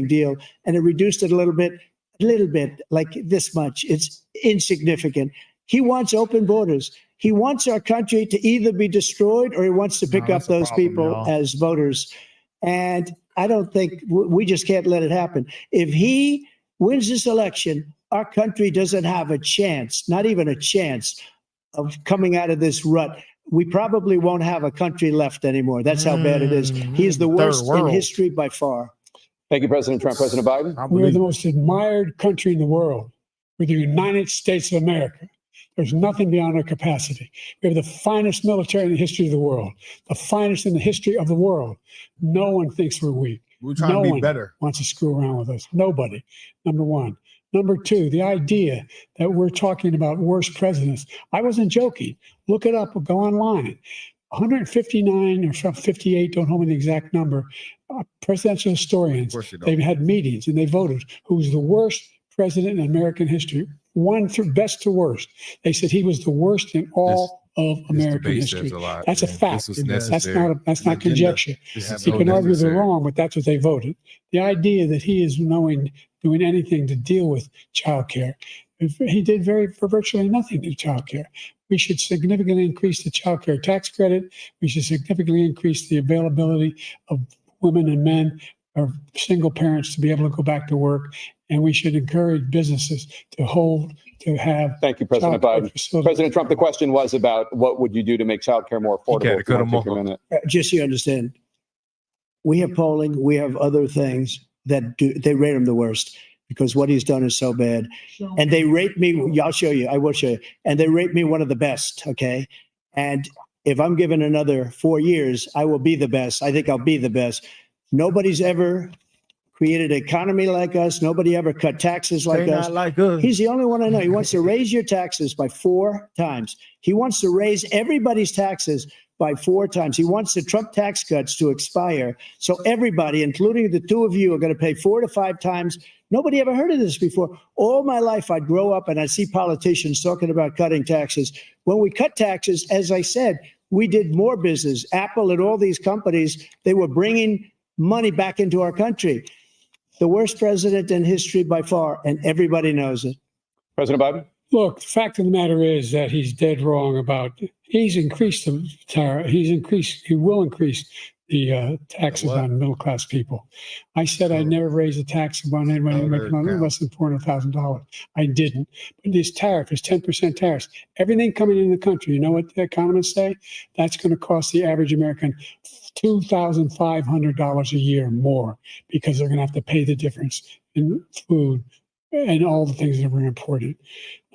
deal, and it reduced it a little bit, like this much. It's insignificant. He wants open borders. He wants our country to either be destroyed or he wants to pick up that's a those problem, people y'all. as voters. And I don't think we just can't let it happen. If he wins this election, our country doesn't have a chance, not even a chance, of coming out of this rut. We probably won't have a country left anymore. That's how bad it is. He's the Third worst in world. history by far. Thank you, President Trump. President Biden? I We're believe the it. most admired country in the world. We're the United States of America. There's nothing beyond our capacity. We have the finest military in the history of the world, the finest in the history of the world. No one thinks we're weak. We're trying No to be one better. wants to screw around with us. Nobody. Number one. Number two, the idea that we're talking about worst presidents. I wasn't joking. Look it up or go online. 159 or 58, don't hold me the exact number, presidential historians, course you don't. they've had meetings and they voted who's the worst president in American history, one through best to worst. They said he was the worst in all of This American debate history. says a lot, That's a man. fact. This was It does. necessary. That's not Agenda. conjecture. This is You so can argue they're necessary. wrong, but that's what they voted. The idea that he is doing anything to deal with child care, he did for virtually nothing to child care. We should significantly increase the child care tax credit. We should significantly increase the availability of women and men or single parents to be able to go back to work. And we should encourage businesses to have. Thank you, President child care Biden. facilities. President Trump, the question was about what would you do to make child care more affordable? gotta If you cut want to him take a off. minute. Just so you understand, we have polling, we have other things that they rate him the worst because what he's done is so bad. And they rate me, I'll show you, I will show you. And they rate me one of the best, okay? And if I'm given another 4 years, I will be the best. I think I'll be the best. Nobody's ever created an economy like us. Nobody ever cut taxes like They us. not like us. He's the only one I know. He wants to raise your taxes by 4 times. He wants to raise everybody's taxes by 4 times. He wants the Trump tax cuts to expire. So everybody, including the two of you, are going to pay 4 to 5 times. Nobody ever heard of this before. All my life, I'd grow up and I'd see politicians talking about cutting taxes. When we cut taxes, as I said, we did more business. Apple and all these companies, they were bringing money back into our country. The worst president in history by far, and everybody knows it. President Biden? Look, the fact of the matter is that he's dead wrong about, he's increased the tariff. He will increase the taxes on middle-class people. I said I'd never raise a tax on anybody making less than $400,000. I didn't. But this tariff is 10% tariffs. Everything coming into the country, you know what the economists say? That's going to cost the average American $2,500 a year more, because they're going to have to pay the difference in food and all the things that were imported.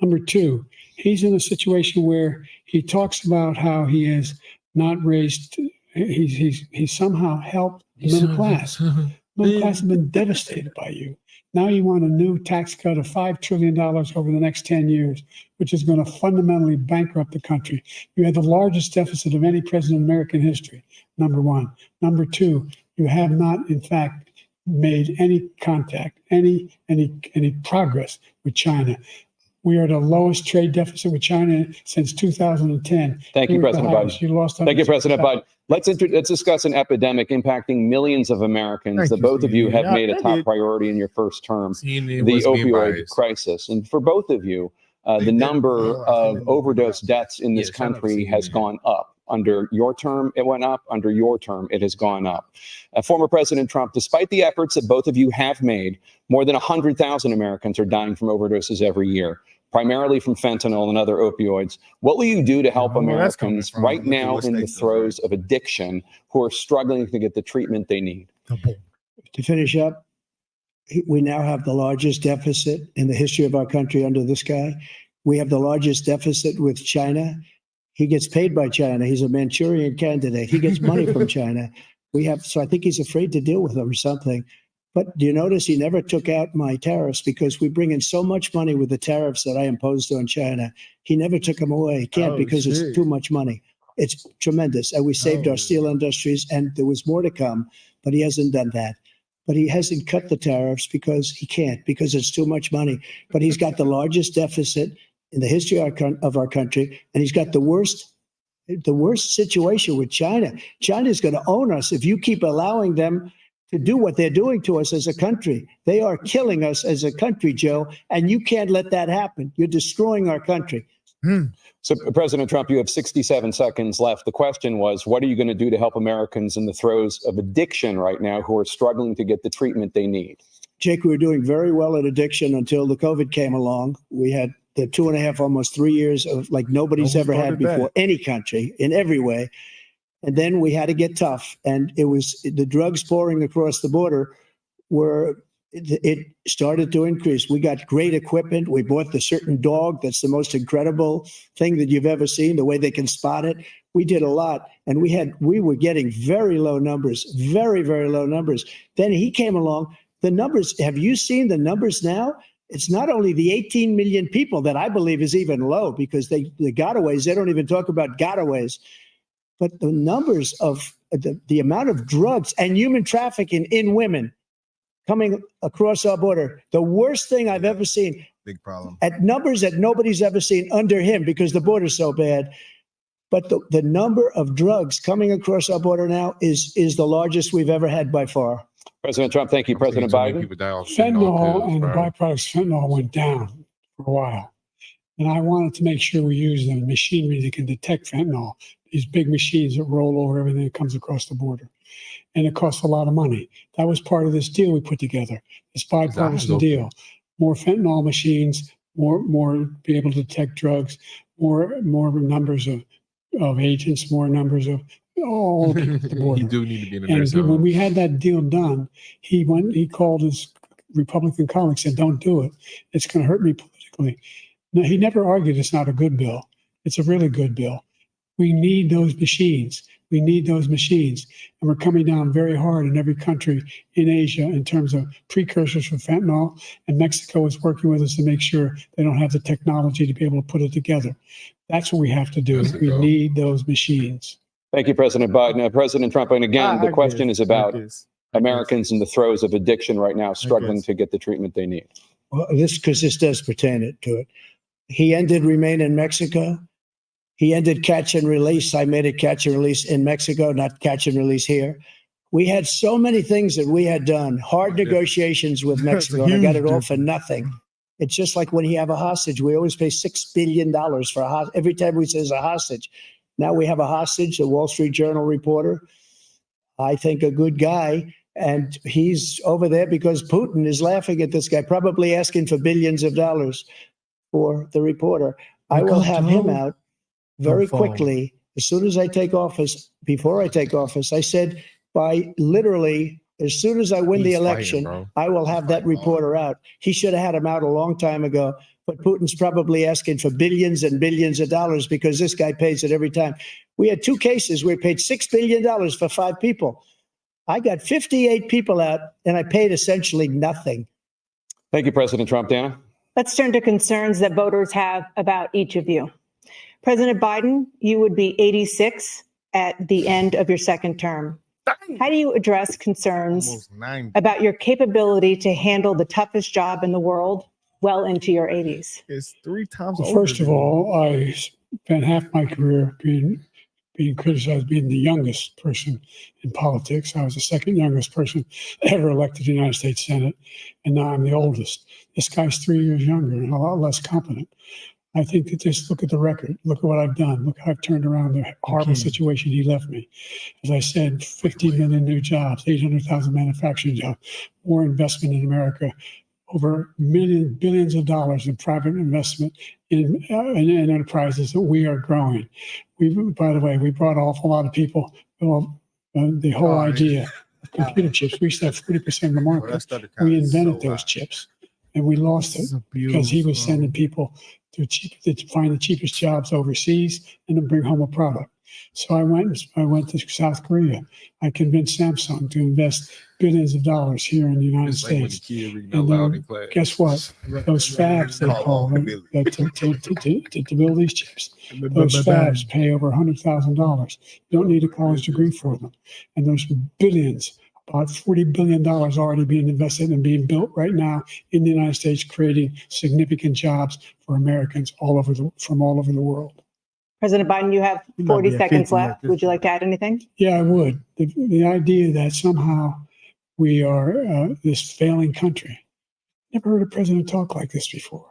Number two, he's in a situation where he talks about how he has not raised, he's somehow helped the middle class. Middle class has been devastated by you. Now you want a new tax cut of $5 trillion over the next 10 years, which is going to fundamentally bankrupt the country. You had the largest deficit of any president in American history, number one. Number two, you have not, in fact, made any contact, any progress with China. We are the lowest trade deficit with China since 2010. Thank you, President Biden. You lost. Thank you, President Biden. Let's discuss an epidemic impacting millions of Americans that both of you have made a top priority in your first term, the opioid crisis. And for both of you, the number of overdose deaths in this country has gone up. Under your term, it went up. Under your term, it has gone up. Former President Trump, despite the efforts that both of you have made, more than 100,000 Americans are dying from overdoses every year, primarily from fentanyl and other opioids. What will you do to help Americans right now in the throes of addiction who are struggling to get the treatment they need? To finish up, we now have the largest deficit in the history of our country under this guy. We have the largest deficit with China. He gets paid by China. He's a Manchurian candidate. He gets money from China. So I think he's afraid to deal with them or something. But do you notice he never took out my tariffs, because we bring in so much money with the tariffs that I imposed on China. He never took them away. He can't, because it's too much money. It's tremendous. And we saved our steel industries, and there was more to come, but he hasn't done that. But he hasn't cut the tariffs because he can't, because it's too much money. But he's got the largest deficit in the history of our country, and he's got the worst situation with China. China is going to own us if you keep allowing them to do what they're doing to us as a country. They are killing us as a country, Joe, and you can't let that happen. You're destroying our country. So, President Trump, you have 67 seconds left. The question was, what are you going to do to help Americans in the throes of addiction right now who are struggling to get the treatment they need? Jake, we were doing very well at addiction until the COVID came along. We had the 2.5, almost 3 years of like nobody's ever had before, any country, in every way. And then we had to get tough. And it was the drugs pouring across the border it started to increase. We got great equipment. We bought the certain dog that's the most incredible thing that you've ever seen, the way they can spot it. We did a lot. And we were getting very low numbers, very, very low numbers. Then he came along. The numbers, have you seen the numbers now? It's not only the 18 million people that I believe is even low, because the gotaways, they don't even talk about gotaways. But the numbers of the amount of drugs and human trafficking in women coming across our border, the worst thing I've ever seen. Big problem. At numbers that nobody's ever seen under him, because the border's so bad. But the number of drugs coming across our border now is the largest we've ever had by far. President Trump, thank you. President Biden. Fentanyl and the byproducts of fentanyl went down for a while. And I wanted to make sure we use the machinery that can detect fentanyl, these big machines that roll over everything that comes across the border. And it costs a lot of money. That was part of this deal we put together, this bipartisan deal. More fentanyl machines, more be able to detect drugs, more numbers of agents, more numbers of all the border. You do need to be in the And when we had that deal done, he called his Republican colleagues and said, "Don't do it. It's going to hurt me politically." No, he never argued it's not a good bill. It's a really good bill. We need those machines. We need those machines. And we're coming down very hard in every country in Asia in terms of precursors for fentanyl. And Mexico is working with us to make sure they don't have the technology to be able to put it together. That's what we have to do. We need those machines. Thank you, President Biden. President Trump, and again, the question is about Americans in the throes of addiction right now, struggling to get the treatment they need. Well, this does pertain to it. He ended Remain in Mexico. He ended catch and release. I made it catch and release in Mexico, not catch and release here. We had so many things that we had done, hard negotiations with Mexico, and I got it all for nothing. It's just like when you have a hostage, we always pay $6 billion for a hostage. Every time we say a hostage. Now we have a hostage, a Wall Street Journal reporter, I think a good guy, and he's over there because Putin is laughing at this guy, probably asking for billions of dollars for the reporter. I will have him out very quickly as soon as I take office. Before I take office, I said by literally as soon as I win the election, I will have that reporter out. He should have had him out a long time ago, but Putin's probably asking for billions and billions of dollars because this guy pays it every time. We had 2 cases where he paid $6 billion for 5 people. I got 58 people out and I paid essentially nothing. Thank you, President Trump. Dana? Let's turn to concerns that voters have about each of you. President Biden, you would be 86 at the end of your second term. How do you address concerns about your capability to handle the toughest job in the world well into your 80s? It's 3 times Well, older first of all, I spent half my career being criticized, being the youngest person in politics. I was the second youngest person ever elected to the United States Senate, and now I'm the oldest. This guy's 3 years younger and a lot less competent. I think that just look at the record. Look at what I've done. Look how I've turned around the horrible situation he left me. As I said, 15 million new jobs, 800,000 manufacturing jobs, more investment in America, over billions of dollars in private investment in enterprises that we are growing. By the way, we brought an awful lot of people. The whole idea of computer chips, we used to have 40% of the market. We invented those chips, and we lost it because he was sending people to find the cheapest jobs overseas and to bring home a product. So I went to South Korea. I convinced Samsung to invest billions of dollars here in the United States. And guess what? Those fabs they call them to build these chips. Those fabs pay over $100,000. You don't need a college degree for them. And there's billions, about $40 billion already being invested and being built right now in the United States, creating significant jobs for Americans from all over the world. President Biden, you have 40 seconds left. Would you like to add anything? Yeah, I would. The idea that somehow we are this failing country. Never heard a president talk like this before.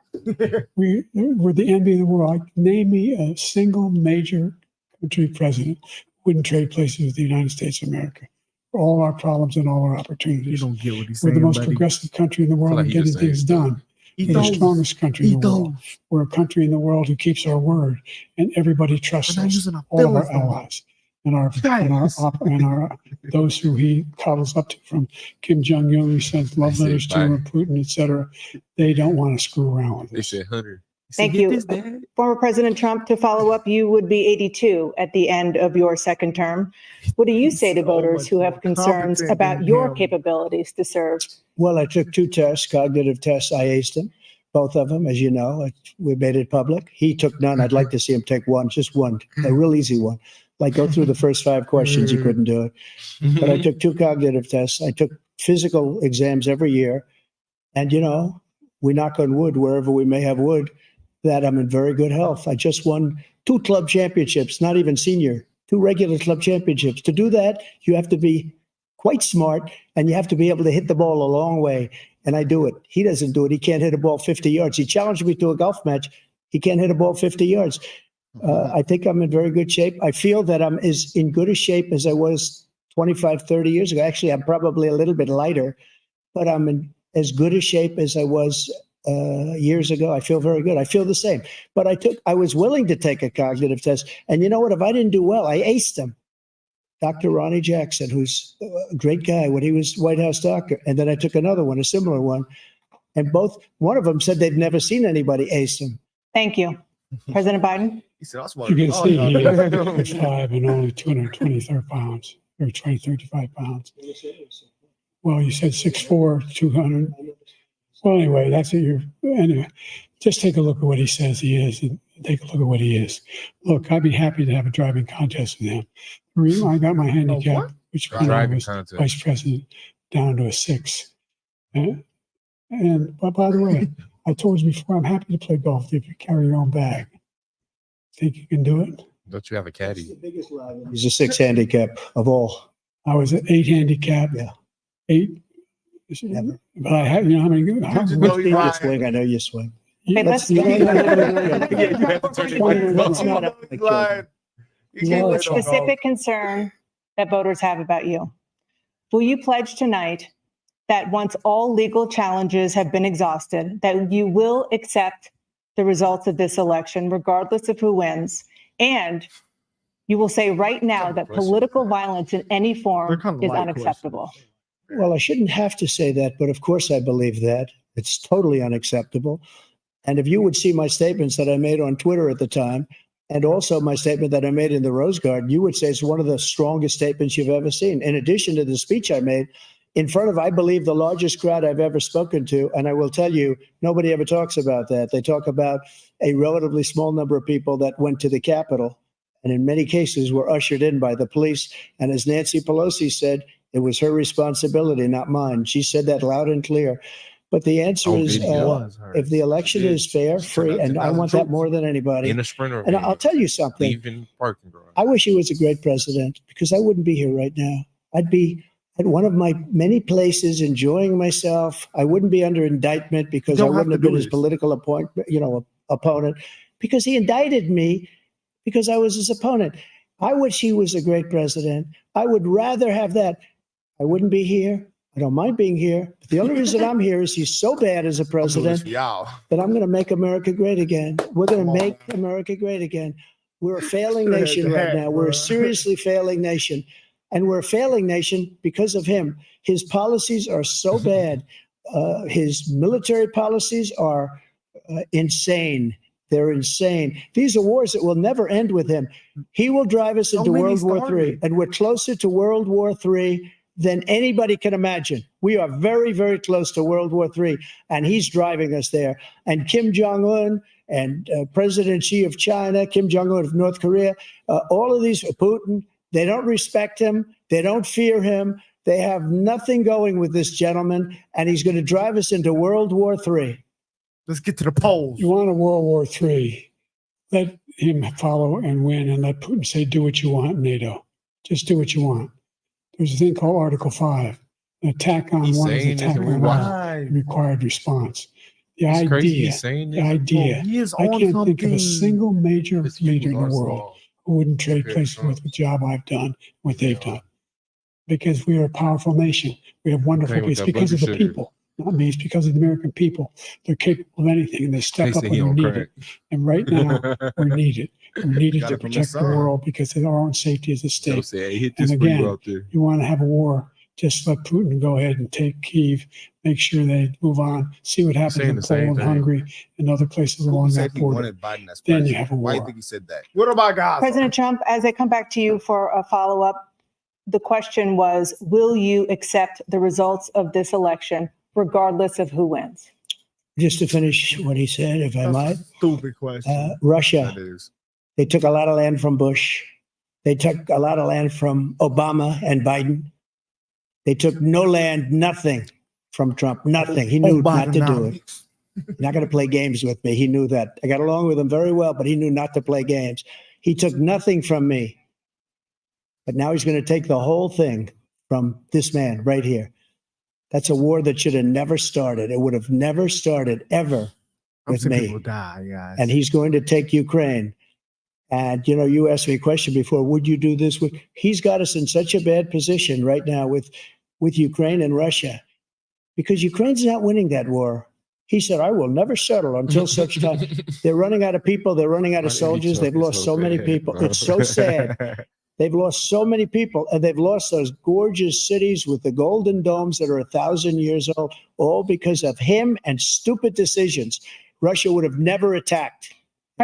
We're the envy of the world. Name me a single major country president who wouldn't trade places with the United States of America. For all our problems and all our opportunities. You don't get what he's We're saying, the most buddy. progressive country in the world in getting things done. We're the strongest country in the world. We're a country in the world who keeps our word, and everybody trusts us. All of our allies and our those who he cuddles up to, from Kim Jong-un, he sends love letters to, and Putin, etc. They don't want to screw around with They us. said 100. Thank you. Former President Trump, to follow up, you would be 82 at the end of your second term. What do you say to voters who have concerns about your capabilities to serve? Well, I took 2 tests, cognitive tests. I aced them, both of them, as you know. We made it public. He took none. I'd like to see him take one, just one, a real easy one. Like go through the first 5 questions, he couldn't do it. But I took 2 cognitive tests. I took physical exams every year. And, we knock on wood wherever we may have wood, that I'm in very good health. I just won 2 club championships, not even senior, 2 regular club championships. To do that, you have to be quite smart and you have to be able to hit the ball a long way. And I do it. He doesn't do it. He can't hit a ball 50 yards. He challenged me to a golf match. He can't hit a ball 50 yards. I think I'm in very good shape. I feel that I'm as in good a shape as I was 25, 30 years ago. Actually, I'm probably a little bit lighter, but I'm in as good a shape as I was years ago. I feel very good. I feel the same. But I was willing to take a cognitive test. And you know what? If I didn't do well, I aced them. Dr. Ronnie Jackson, who's a great guy when he was White House doctor. And then I took another one, a similar one. And one of them said they've never seen anybody ace them. Thank you. President Biden? He said, I was You can see he wondering. is 5 and only 223 pounds, or 35 pounds. Well, you said 6'4", 200. Well, anyway, that's it. Anyway, just take a look at what he says he is and take a look at what he is. Look, I'd be happy to have a driving contest with him. The reason I got my handicap, which when I Driving was contest. vice president, down to a 6. But by the way, I told you before, I'm happy to play golf if you carry your own bag. Think you can do it? Don't you have a caddy? He's a 6 handicap of all. I was at 8 handicap. Yeah. 8. Never. But I had, you know how many? How, You Which know, team you right. swing? I know you swing. Okay, let's- you know, Let's not act like children. To a specific concern that voters have about you. Will you pledge tonight that once all legal challenges have been exhausted, that you will accept the results of this election, regardless of who wins? And you will say right now that political violence in any They're form kind of is light unacceptable. Well, I shouldn't have to say that, but of course I believe that. It's totally unacceptable. And if you would see my statements that I made on Twitter at the time, and also my statement that I made in the Rose Garden, you would say it's one of the strongest statements you've ever seen. In addition to the speech I made in front of, I believe, the largest crowd I've ever spoken to. And I will tell you, nobody ever talks about that. They talk about a relatively small number of people that went to the Capitol and in many cases were ushered in by the police. And as Nancy Pelosi said, it was her responsibility, not mine. She said that loud and clear. But the answer is, if the election is fair, free, and I want that more than anybody. In a sprinter. And I'll tell you something. Leaving parking garage. I wish he was a great president because I wouldn't be here right now. I'd be at one of my many places enjoying myself. I wouldn't be under indictment because I wouldn't have been his political opponent, because he indicted me because I was his opponent. I wish he was a great president. I would rather have that. I wouldn't be here. I don't mind being here. But the only reason I'm here is he's so bad as a president that I'm going to make America great again. We're going to make America great again. We're a failing nation right now. We're a seriously failing nation. And we're a failing nation because of him. His policies are so bad. His military policies are insane. They're insane. These are wars that will never end with him. He will drive us into World War III. And we're closer to World War III than anybody can imagine. We are very, very close to World War III, and he's driving us there. And Kim Jong-un and President Xi of China, Kim Jong-un of North Korea, all of these, Putin, they don't respect him. They don't fear him. They have nothing going with this gentleman, and he's going to drive us into World War III. Let's get to the polls. You want a World War III, let him follow and win, and let Putin say, do what you want, NATO. Just do what you want. There's a thing called Article 5. An attack on one is an attack on another. Required response. The idea, I can't think of a single major leader in the world who wouldn't trade places with the job I've done, what they've done. Because we are a powerful nation. We have wonderful people. It's because of the people. Not me, it's because of the American people. They're capable of anything, and they step up when we need it. And right now, we need it. We need it to protect the world because of our own safety as a state. And again, you want to have a war, just let Putin go ahead and take Kyiv, make sure they move on, see what happens in Poland, Hungary, and other places along that border. Then you have a war. Why do you think he said that? What about Gaza? President Trump, as I come back to you for a follow-up, the question was, will you accept the results of this election regardless of who wins? Just to finish what he said, if I might. Stupid question. Russia, they took a lot of land from Bush. They took a lot of land from Obama and Biden. They took no land, nothing from Trump, nothing. He knew not to do it. Not going to play games with me. He knew that. I got along with him very well, but he knew not to play games. He took nothing from me. But now he's going to take the whole thing from this man right here. That's a war that should have never started. It would have never started ever with me. People die, guys. And he's going to take Ukraine. And, you know, you asked me a question before, would you do this? He's got us in such a bad position right now with Ukraine and Russia, because Ukraine's not winning that war. He said, I will never settle until such time. They're running out of people. They're running out of soldiers. They've lost so many people. It's so sad. They've lost so many people, and they've lost those gorgeous cities with the golden domes that are 1,000 years old, all because of him and stupid decisions. Russia would have never attacked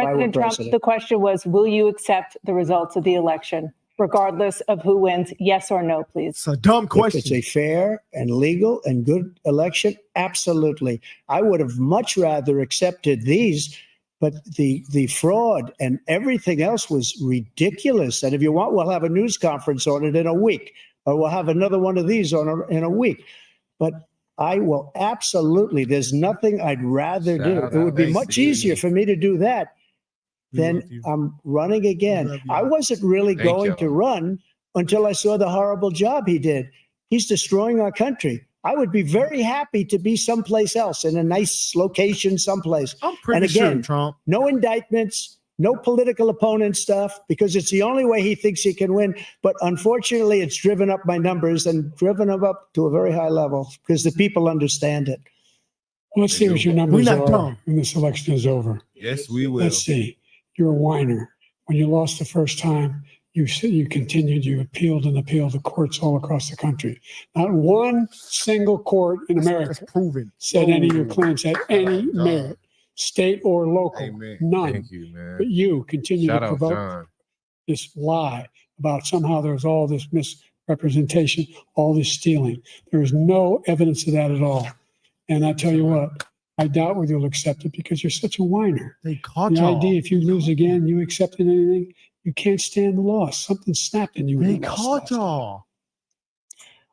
President Trump, president. the question was, will you accept the results of the election, regardless of who wins? Yes or no, please. It's a dumb If question. it's a fair and legal and good election, absolutely. I would have much rather accepted these, but the fraud and everything else was ridiculous. And if you want, we'll have a news conference on it in a week, or we'll have another one of these in a week. But I will absolutely, there's nothing I'd rather do. Shout It would be out. much easier for me to do that than I'm running again. I wasn't really Thank going you. to run until I saw the horrible job he did. He's destroying our country. I would be very happy to be someplace else in a nice location someplace. I'm pretty And again, sure, Trump. No indictments, no political opponent stuff, because it's the only way he thinks he can win. But unfortunately, it's driven up my numbers and driven them up to a very high level because the people understand it. Let's see what your numbers not are dumb. when this election is over. Yes, we will. Let's see. You're a whiner. When you lost the first time, you continued, you appealed and appealed to courts all across the country. Not one single court in America That's proven. said any of your claims had any merit, state or local. Amen. None. Thank you, man. But you continue Shout to out, provoke John. this lie about somehow there's all this misrepresentation, all this stealing. There is no evidence of that at all. And I tell you what, I doubt whether you'll accept it because you're such a whiner. They caught The y'all. idea, if you lose again, you accepting anything, you can't stand the loss. Something snapped in you. when They you lost caught last time. y'all.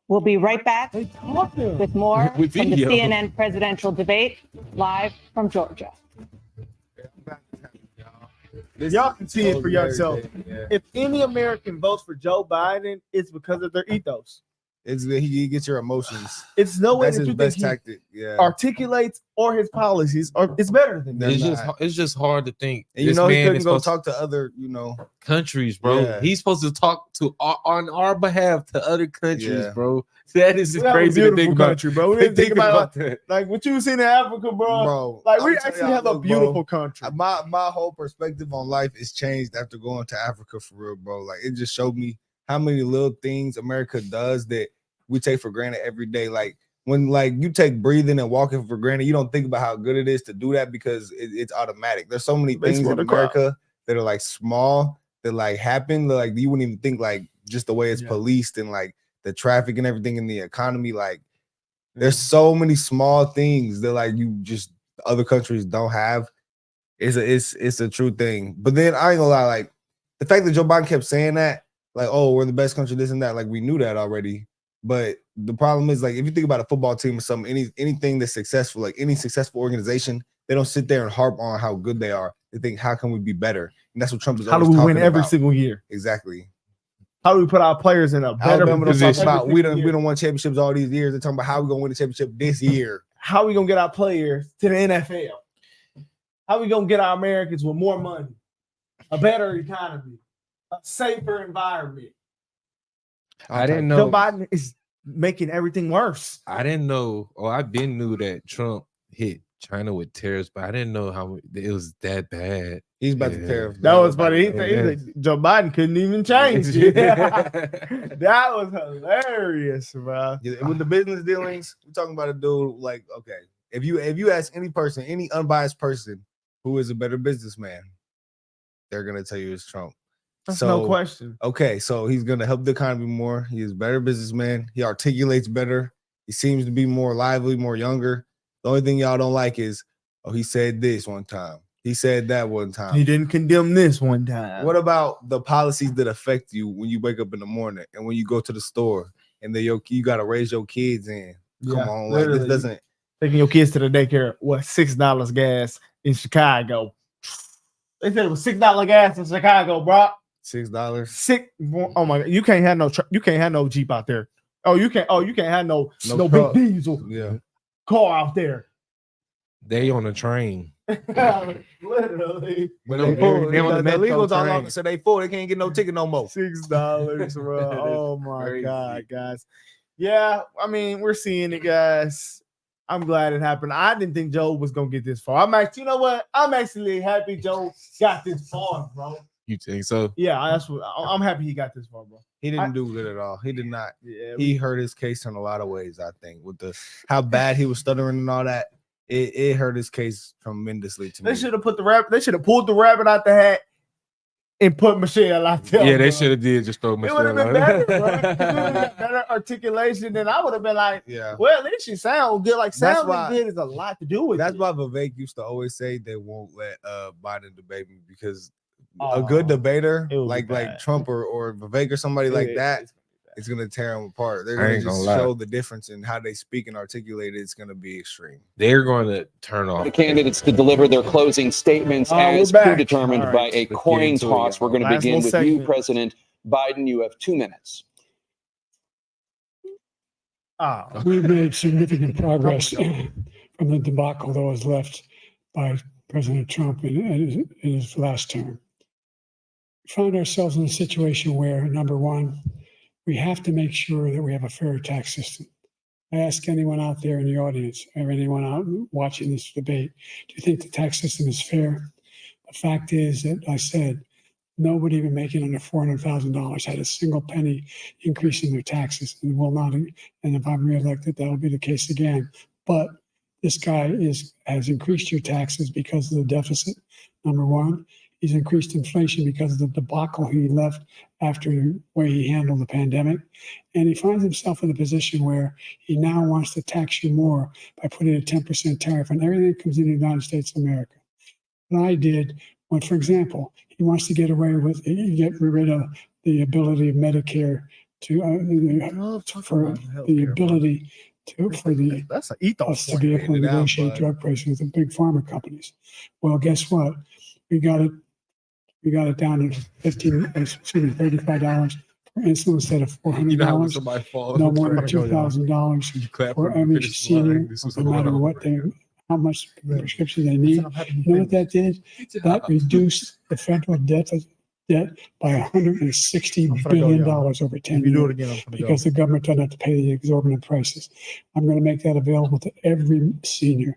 We'll be right back They caught them. with more With from the video. CNN presidential debate, live from Georgia. Y'all can see it for yourself. Yeah. If any American votes for Joe Biden, it's because of their ethos. It's he gets your emotions. It's no way That's that his you think best he tactic. Yeah. articulates or his policies or it's better than that. They're It's just hard to think. And you This know he man couldn't is go supposed talk to other, countries, bro. Yeah. He's supposed to talk to on our behalf to other countries, Yeah. bro. That is We have a crazy to beautiful think about. country, bro. We didn't think about that. like what you seen in Africa, bro. bro. Like we I'm telling actually y'all, have a look, beautiful bro, country. my whole perspective on life is changed after going to Africa for real, bro. Like it just showed me how many little things America does that we take for granted every day. Like when you take breathing and walking for granted, you don't think about how good it is to do that because it's automatic. There's so many things in America that are like small that like happen that, like you wouldn't even think, like just the way it's policed and like the traffic and everything in the economy. Like there's so many small things that like you just other countries don't have. It's a true thing. But then I ain't gonna lie, like the fact that Joe Biden kept saying that, like, oh, we're the best country, this and that, like we knew that already. But the problem is, like, if you think about a football team or something, anything that's successful, like any successful organization, they don't sit there and harp on how good they are. They think, how can we be better? And that's what Trump is How do always we win talking every about. single year? Exactly. How do we put our players in a better Alabama don't position? talk about we don't won championships all these years. They're talking about how we gonna win the championship this year. How we gonna get our players to the NFL? How we gonna get our Americans with more money, a better economy, a safer environment? I didn't Joe know. Biden is making everything worse. I didn't know. Oh, I been knew that Trump hit China with tariffs, but I didn't know how it was that bad. He's about to tear. That was funny. He said Joe Biden couldn't even change it. That was hilarious, bro. Yeah, with the business dealings, we're talking about a dude like, okay, if you ask any person, any unbiased person who is a better businessman, they're gonna tell you it's Trump. That's no question. Okay, so he's gonna help the economy more. He is a better businessman. He articulates better. He seems to be more lively, more younger. The only thing y'all don't like is, oh, he said this one time. He said that one time. He didn't condemn this one time. What about the policies that affect you when you wake up in the morning and when you go to the store and you got to raise your kids in? Come on, like this doesn't. Taking your kids to the daycare, what, $6 gas in Chicago? They said it was $6 gas in Chicago, bro. $6. Oh my God, you can't have no Jeep out there. You can't have no big truck. diesel car out there. They on a train. Literally. When The illegals all on, so they full. They can't get no ticket no more. $6, bro. Oh my crazy. God, guys. Yeah, I mean, we're seeing it, guys. I'm glad it happened. I didn't think Joe was gonna get this far. You know what? I'm actually happy Joe got this far, bro. You think so? Yeah, that's what I'm happy he got this far, bro. He didn't do good at all. He did not. Yeah, He hurt his case in a lot of ways, I think, with how bad he was stuttering and all that. it hurt his case tremendously to me. They should have put the rabbit. They should have pulled the rabbit out the hat and put Michelle out there. Yeah, they bro. should have did just throw It Michelle would have been out. better, bro. It would have got better articulation, and I would have been like, Yeah. well, at least she sound good. Like That's sounding why- good is a lot to do with That's it. why Vivek used to always say they won't let Biden debate me because a Oh, good debater it would be like bad. Trump or Vivek or somebody like It- that, it's gonna be bad. it's gonna tear them apart. They're I gonna ain't just gonna lie. show the difference in how they speak and articulate it. It's gonna be extreme. They're going to turn off. The candidates to deliver their closing statements We're as back. predetermined All by right, a let's get coin into it, toss. We're y'all. going to Last begin little with you, segment. President Biden. You have 2 minutes. We've made significant progress from the debacle that was left by President Trump in his last term. We found ourselves in a situation where, number one, we have to make sure that we have a fair tax system. I ask anyone out there in the audience or anyone out watching this debate, do you think the tax system is fair? The fact is that I said, nobody even making under $400,000 had a single penny increase in their taxes and will not. And if I'm reelected, that'll be the case again. But this guy has increased your taxes because of the deficit. Number one, he's increased inflation because of the debacle he left after the way he handled the pandemic. And he finds himself in a position where he now wants to tax you more by putting a 10% tariff on everything that comes into the United States of America. What I did, when, for example, he wants to get rid of the ability of Medicare to for the ability to for the That's an ethos us to point. be able to Figured it out, negotiate bud. drug pricing with the big pharma companies. Well, guess what? We got it down to $35 for insulin instead of You know how when $400. somebody falls. No more than you $2,000 clap for when you every finish the line. senior, This is no going matter on. what how much prescription they need. You know what that did? That reduced the federal debt by $160 billion over 10 If you do it years again, I'm gonna go. because the government doesn't have to pay the exorbitant prices. I'm going to make that available to every senior,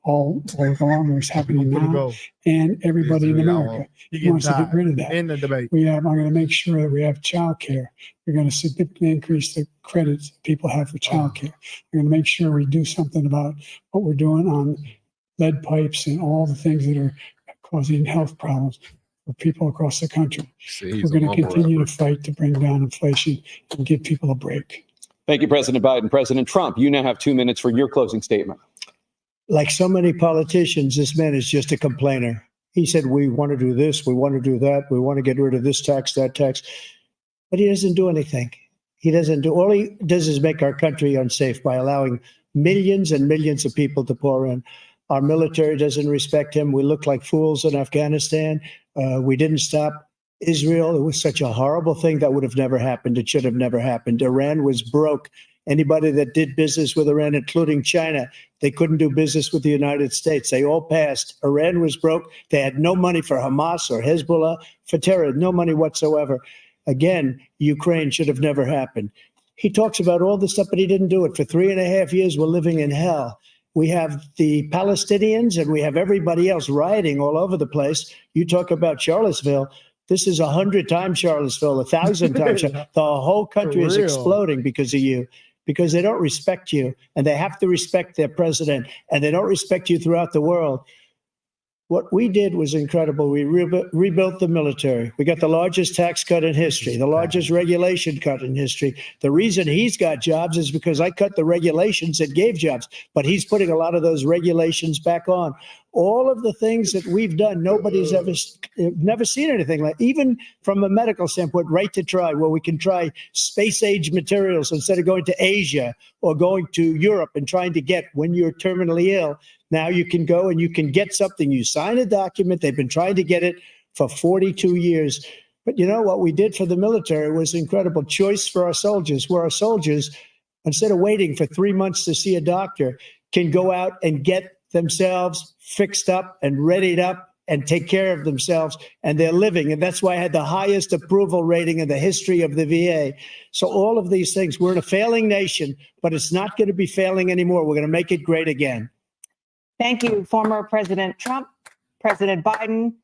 all along where it's happening I'm gonna now, go. and everybody in This is what I America. want. You He wants to getting get rid of that. in the debate. I'm going to make sure that we have childcare. We're going to significantly increase the credits people have for childcare. We're going to make sure we do something about what we're doing on lead pipes and all the things that are causing health problems for people across the country. See, he's We're a going to mumble continue rapper. to fight to bring down inflation and give people a break. Thank you, President Biden. President Trump, you now have 2 minutes for your closing statement. Like so many politicians, this man is just a complainer. He said, we want to do this, we want to do that, we want to get rid of this tax, that tax. But he doesn't do anything. All he does is make our country unsafe by allowing millions and millions of people to pour in. Our military doesn't respect him. We look like fools in Afghanistan. We didn't stop Israel. It was such a horrible thing that would have never happened. It should have never happened. Iran was broke. Anybody that did business with Iran, including China, they couldn't do business with the United States. They all passed. Iran was broke. They had no money for Hamas or Hezbollah, for terror, no money whatsoever. Again, Ukraine should have never happened. He talks about all this stuff, but he didn't do it. For 3.5 years, we're living in hell. We have the Palestinians and we have everybody else rioting all over the place. You talk about Charlottesville. This is 100 times Charlottesville, 1,000 times. The whole country is real. exploding because of you, because they don't respect you and they have to respect their president and they don't respect you throughout the world. What we did was incredible. We rebuilt the military. We got the largest tax cut in history, the largest regulation cut in history. The reason he's got jobs is because I cut the regulations that gave jobs, but he's putting a lot of those regulations back on. All of the things that we've done, nobody's never seen anything like, even from a medical standpoint, right to try, where we can try space age materials instead of going to Asia or going to Europe and trying to get when you're terminally ill. Now you can go and you can get something. You sign a document. They've been trying to get it for 42 years. But you know what we did for the military was incredible choice for our soldiers, where our soldiers, instead of waiting for 3 months to see a doctor, can go out and get themselves fixed up and readied up and take care of themselves, and they're living. And that's why I had the highest approval rating in the history of the VA. So all of these things, we're in a failing nation, but it's not going to be failing anymore. We're going to make it great again. Thank you, former President Trump, President Biden.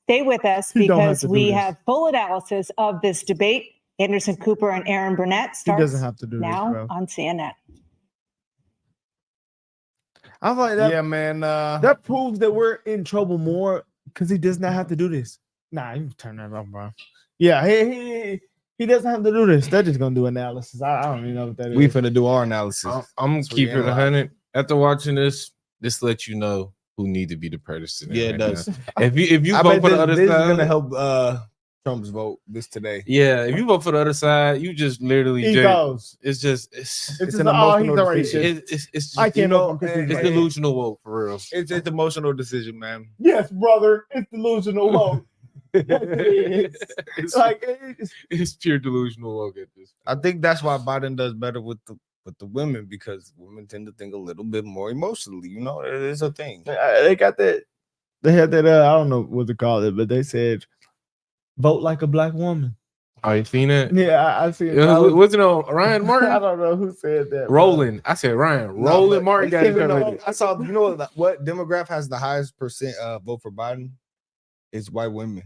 Stay with us You don't have because to do we this. have full analysis of this debate. Anderson Cooper and Aaron Burnett He starts doesn't have to do this, now bro. on CNN. I feel like that. Yeah, man. That proves that we're in trouble more because he does not have to do this. Nah, you turn that off, bro. Yeah, he doesn't have to do this. They're just gonna do analysis. I don't even know what that is. We finna do our analysis. I'm That's keeping what it we 100. After watching this lets you know who need to be the president. Yeah, it right does. now. If you I vote bet for the other this is side, gonna help Trump's vote this today. yeah, if you vote for the other side, you just literally He just, goes. it's just It's an just, emotional he's a decision. racist. it's just, I can't know, vote for him 'cause he's it's racist. delusional vote for real. It's emotional decision, man. Yes, brother, it's delusional vote. it's, Like it's pure delusional vote at this. I think that's why Biden does better with the women, because women tend to think a little bit more emotionally. You know, it is a thing. they got that. They had that. I don't know what to call it, but they said, "Vote like a black woman." Oh, you seen it? Yeah, I see it. Wasn't it Ryan Martin? I don't know who said that. Roland. I said Ryan. No, Roland but Martin got they it said, covered. I saw. You know what demographic has the highest percent vote for Biden? It's white women.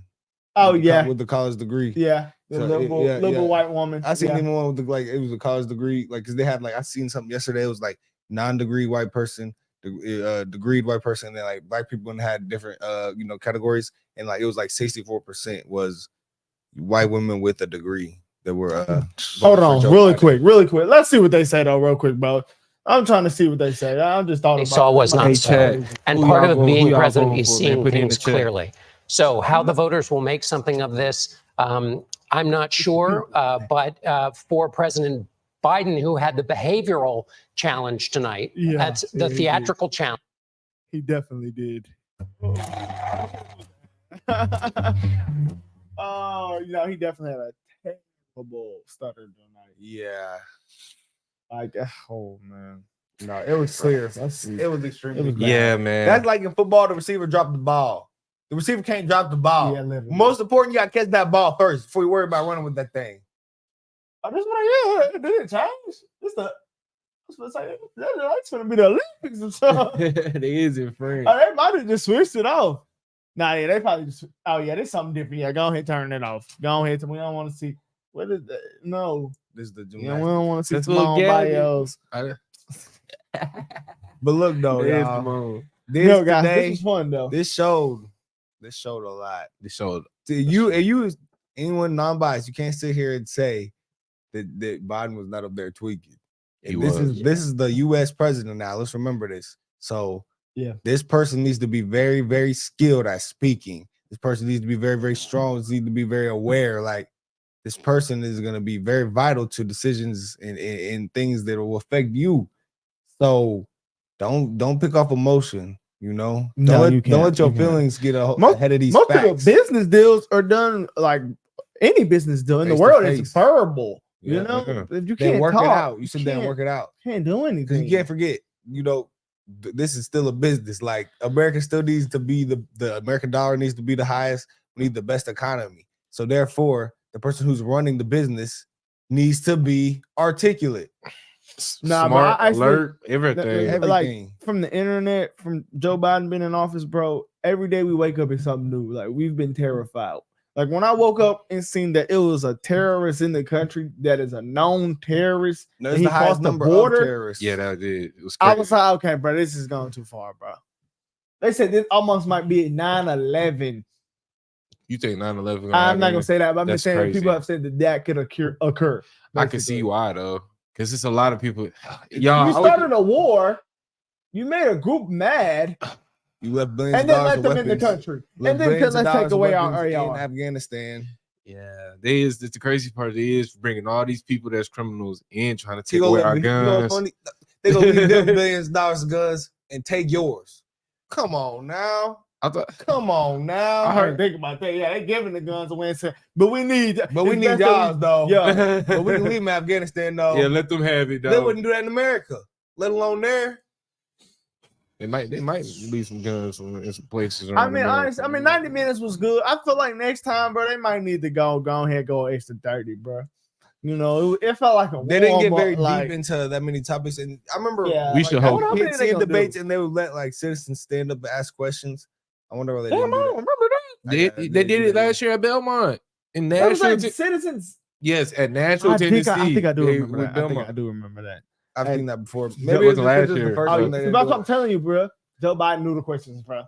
Oh with the yeah, with the college degree. yeah, the So, liberal, yeah, liberal yeah. white woman. I seen yeah. even one with the, like, it was a college degree, like, because they had, like, I seen something yesterday. It was like non-degree white person, degreed white person, and then like black people and had different categories, and like it was like 64% was white women with a degree that were Hold voting for on, Joe really quick. Let's see what they say though, real quick, bro. I'm trying to see what they say. I just thought They about saw was not Hey, so. Chad, And who part y'all of vote- being who y'all president voting is for? seeing Put it in things the chat. clearly. So how the voters will make something of this, I'm not sure. But for President Biden, who had the behavioral challenge tonight, Yeah, that's the yeah, he did. theatrical challenge. He definitely did. Oh, he definitely had a terrible stutter tonight. Yeah, Like, oh man, no, it was clear. It was extremely. It was bad. Yeah, man. That's like in football, the receiver dropped the ball. The receiver can't drop the ball. Yeah, literally. Most important, you got to catch that ball first before you worry about running with that thing. Oh, this one, did it change? This the. I was gonna say that's gonna be the Olympics or something. They is in France. Oh, they might have just switched it off. Nah, yeah, they probably just. Oh yeah, there's something different. Yeah, go ahead, turn it off. Go ahead. We don't want to see. What is that? No, This is the yeah, we don't want to see That's little Simone Gabby. Biles. But look though, It is y'all, Simone. this No, guys, today, this was fun though. this showed a lot. They showed. To you, anyone non-biased, you can't sit here and say that Biden was not up there tweaking. He This was. is the U.S. president now. Let's remember this. So Yeah. this person needs to be very, very skilled at speaking. This person needs to be very, very strong. Needs to be very aware. Like, this person is going to be very vital to decisions and things that will affect you. So don't pick off emotion. No, Don't you let can't. your You can't. feelings get Most- ahead of these Most facts. of the business deals are done like any business deal in the Face to world is face. verbal. Yeah. You know, Yeah. if you Then can't work talk, it out. You sit you there and can't- work it out. can't do Because anything. you can't forget, this is still a business. Like, America still needs to be the American dollar needs to be the highest. We need the best economy. So therefore, the person who's running the business needs to be articulate. Nah, but Smart, I see- alert, everything. Every- like, Everything. From the internet, from Joe Biden being in office, bro, every day we wake up is something new. Like, we've been terrified. Like, when I woke up and seen that it was a terrorist in the country that is a known terrorist, No, and it's he the highest crossed the number border, of terrorists. Yeah, that did. It was I crazy. was like, okay, bro, this is going too far, bro. They said this almost might be 9/11. You think 9/11? I'm not gonna say that, but I'm That's just saying crazy. people have said that could occur. I can see basically. why though, because it's a lot of people. You Y'all, started a war. You made a group mad, You left billions and of then dollars let of them in the weapons. country, Left and then billions of let's take dollars of away our weapons in AR. Afghanistan. yeah, they is. That's the crazy part. They is bringing all these people that's criminals in, trying to You take gonna away let our me- you know what's guns. funny? They gonna leave them billions of dollars of guns and take yours. Come on now. I thought. Come on now. I heard think about that. Yeah, they giving the guns away and saying, but we need, But we it's need best that y'all though. Yeah, But we can leave them in Afghanistan though. Yeah, let them have it. They Though. wouldn't do that in America, let alone there. They might leave some guns in some places. I around mean, America. honestly, 90 minutes was good. I feel like next time, bro, they might need to go ahead, go extra 30, bro. You know, it felt like a They didn't get warm-up, very like, deep into that many topics, and I remember Yeah, We like, should I hope. wonder how many they seeing gonna debates, do. and they would let like citizens stand up and ask questions. I wonder why they Damn, didn't I do don't that. remember that. They, I- they did it last year at Belmont in That was Nashville. like citizens. Yes, at Nashville, I Tennessee. think I do They- remember with that. I think Belmont. I do remember that. I've seen that before. Joe- Maybe it's wasn't just last 'cause it's the year. first Oh, one they that's didn't what do I'm it. telling you, bro. Joe Biden knew the questions, bro.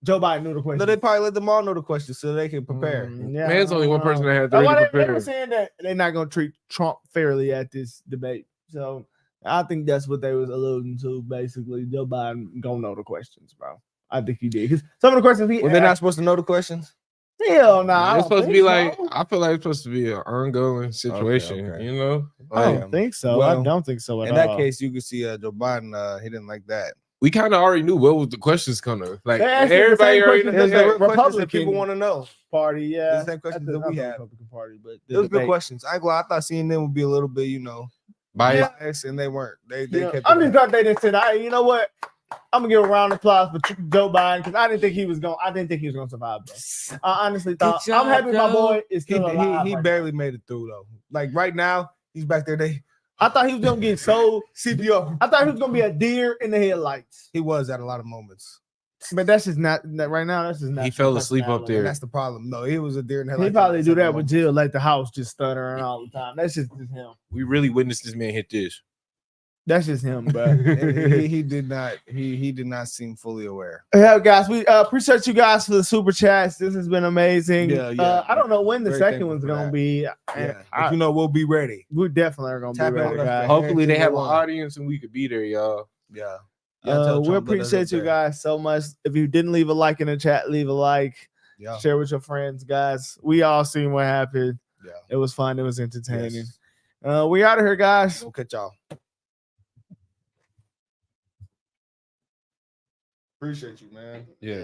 Joe Biden knew the questions. No, they probably let them all know the questions so they can prepare. Yeah, Man, it's only one person that had That's why to they were prepare. saying that they're not gonna treat Trump fairly at this debate. So I think that's what they was alluding to. Basically, Joe Biden gonna know the questions, bro. I think he did because some of the questions he Well, they're not supposed to know the questions. hell no. It's supposed to be like, I feel like it's supposed to be an ongoing situation, okay. you know? I Like, don't think so. well, I don't think so at In all. that case, you could see Joe Biden. He didn't like that. we kind of already knew what was the questions coming. Like They asked him the everybody same already questions knows. as There's the real questions that Republican people want to know. Party, yeah. The same questions That's that we not the have. Republican Party, but the It was good debate. questions. I ain't gonna lie, I thought CNN would be a little bit, biased, and they weren't. They Yeah, kept. I just thought they didn't say that. You know what? I'm gonna give a round of applause for Joe Biden because I didn't think he was gonna survive, bro. I honestly thought I'm happy my boy is still alive. He right barely made it through though. Like right now, he's back there. now. I thought he was gonna get so CPR. I thought he was gonna be a deer in the headlights. He was at a lot of moments. But that's just not that right now. That's just not. He fell asleep up personality. there. And that's the problem. No, he was a deer in the He headlights. probably do that with moments. Jill, like the house just stuttering all the time. That's just him. We really witnessed this man hit this. That's just him, bro. And he did not seem fully aware. Yeah, guys, we appreciate you guys for the super chats. This has been amazing. Yeah, I don't know when the Very second thankful one's for gonna that. be. Yeah, I- but we'll be ready. we definitely are gonna Tap be in ready, with us. guys. Hopefully they have an One. audience and we could be there, y'all. Yeah. We Trump, let us appreciate up you there. guys so much. If you didn't leave a like in the chat, leave a like. Yeah. Share with your friends, guys. We all seen what happened. Yeah. It was fun. It was entertaining. Yes. We out of here, guys. We'll catch y'all. Appreciate you, man. Yeah.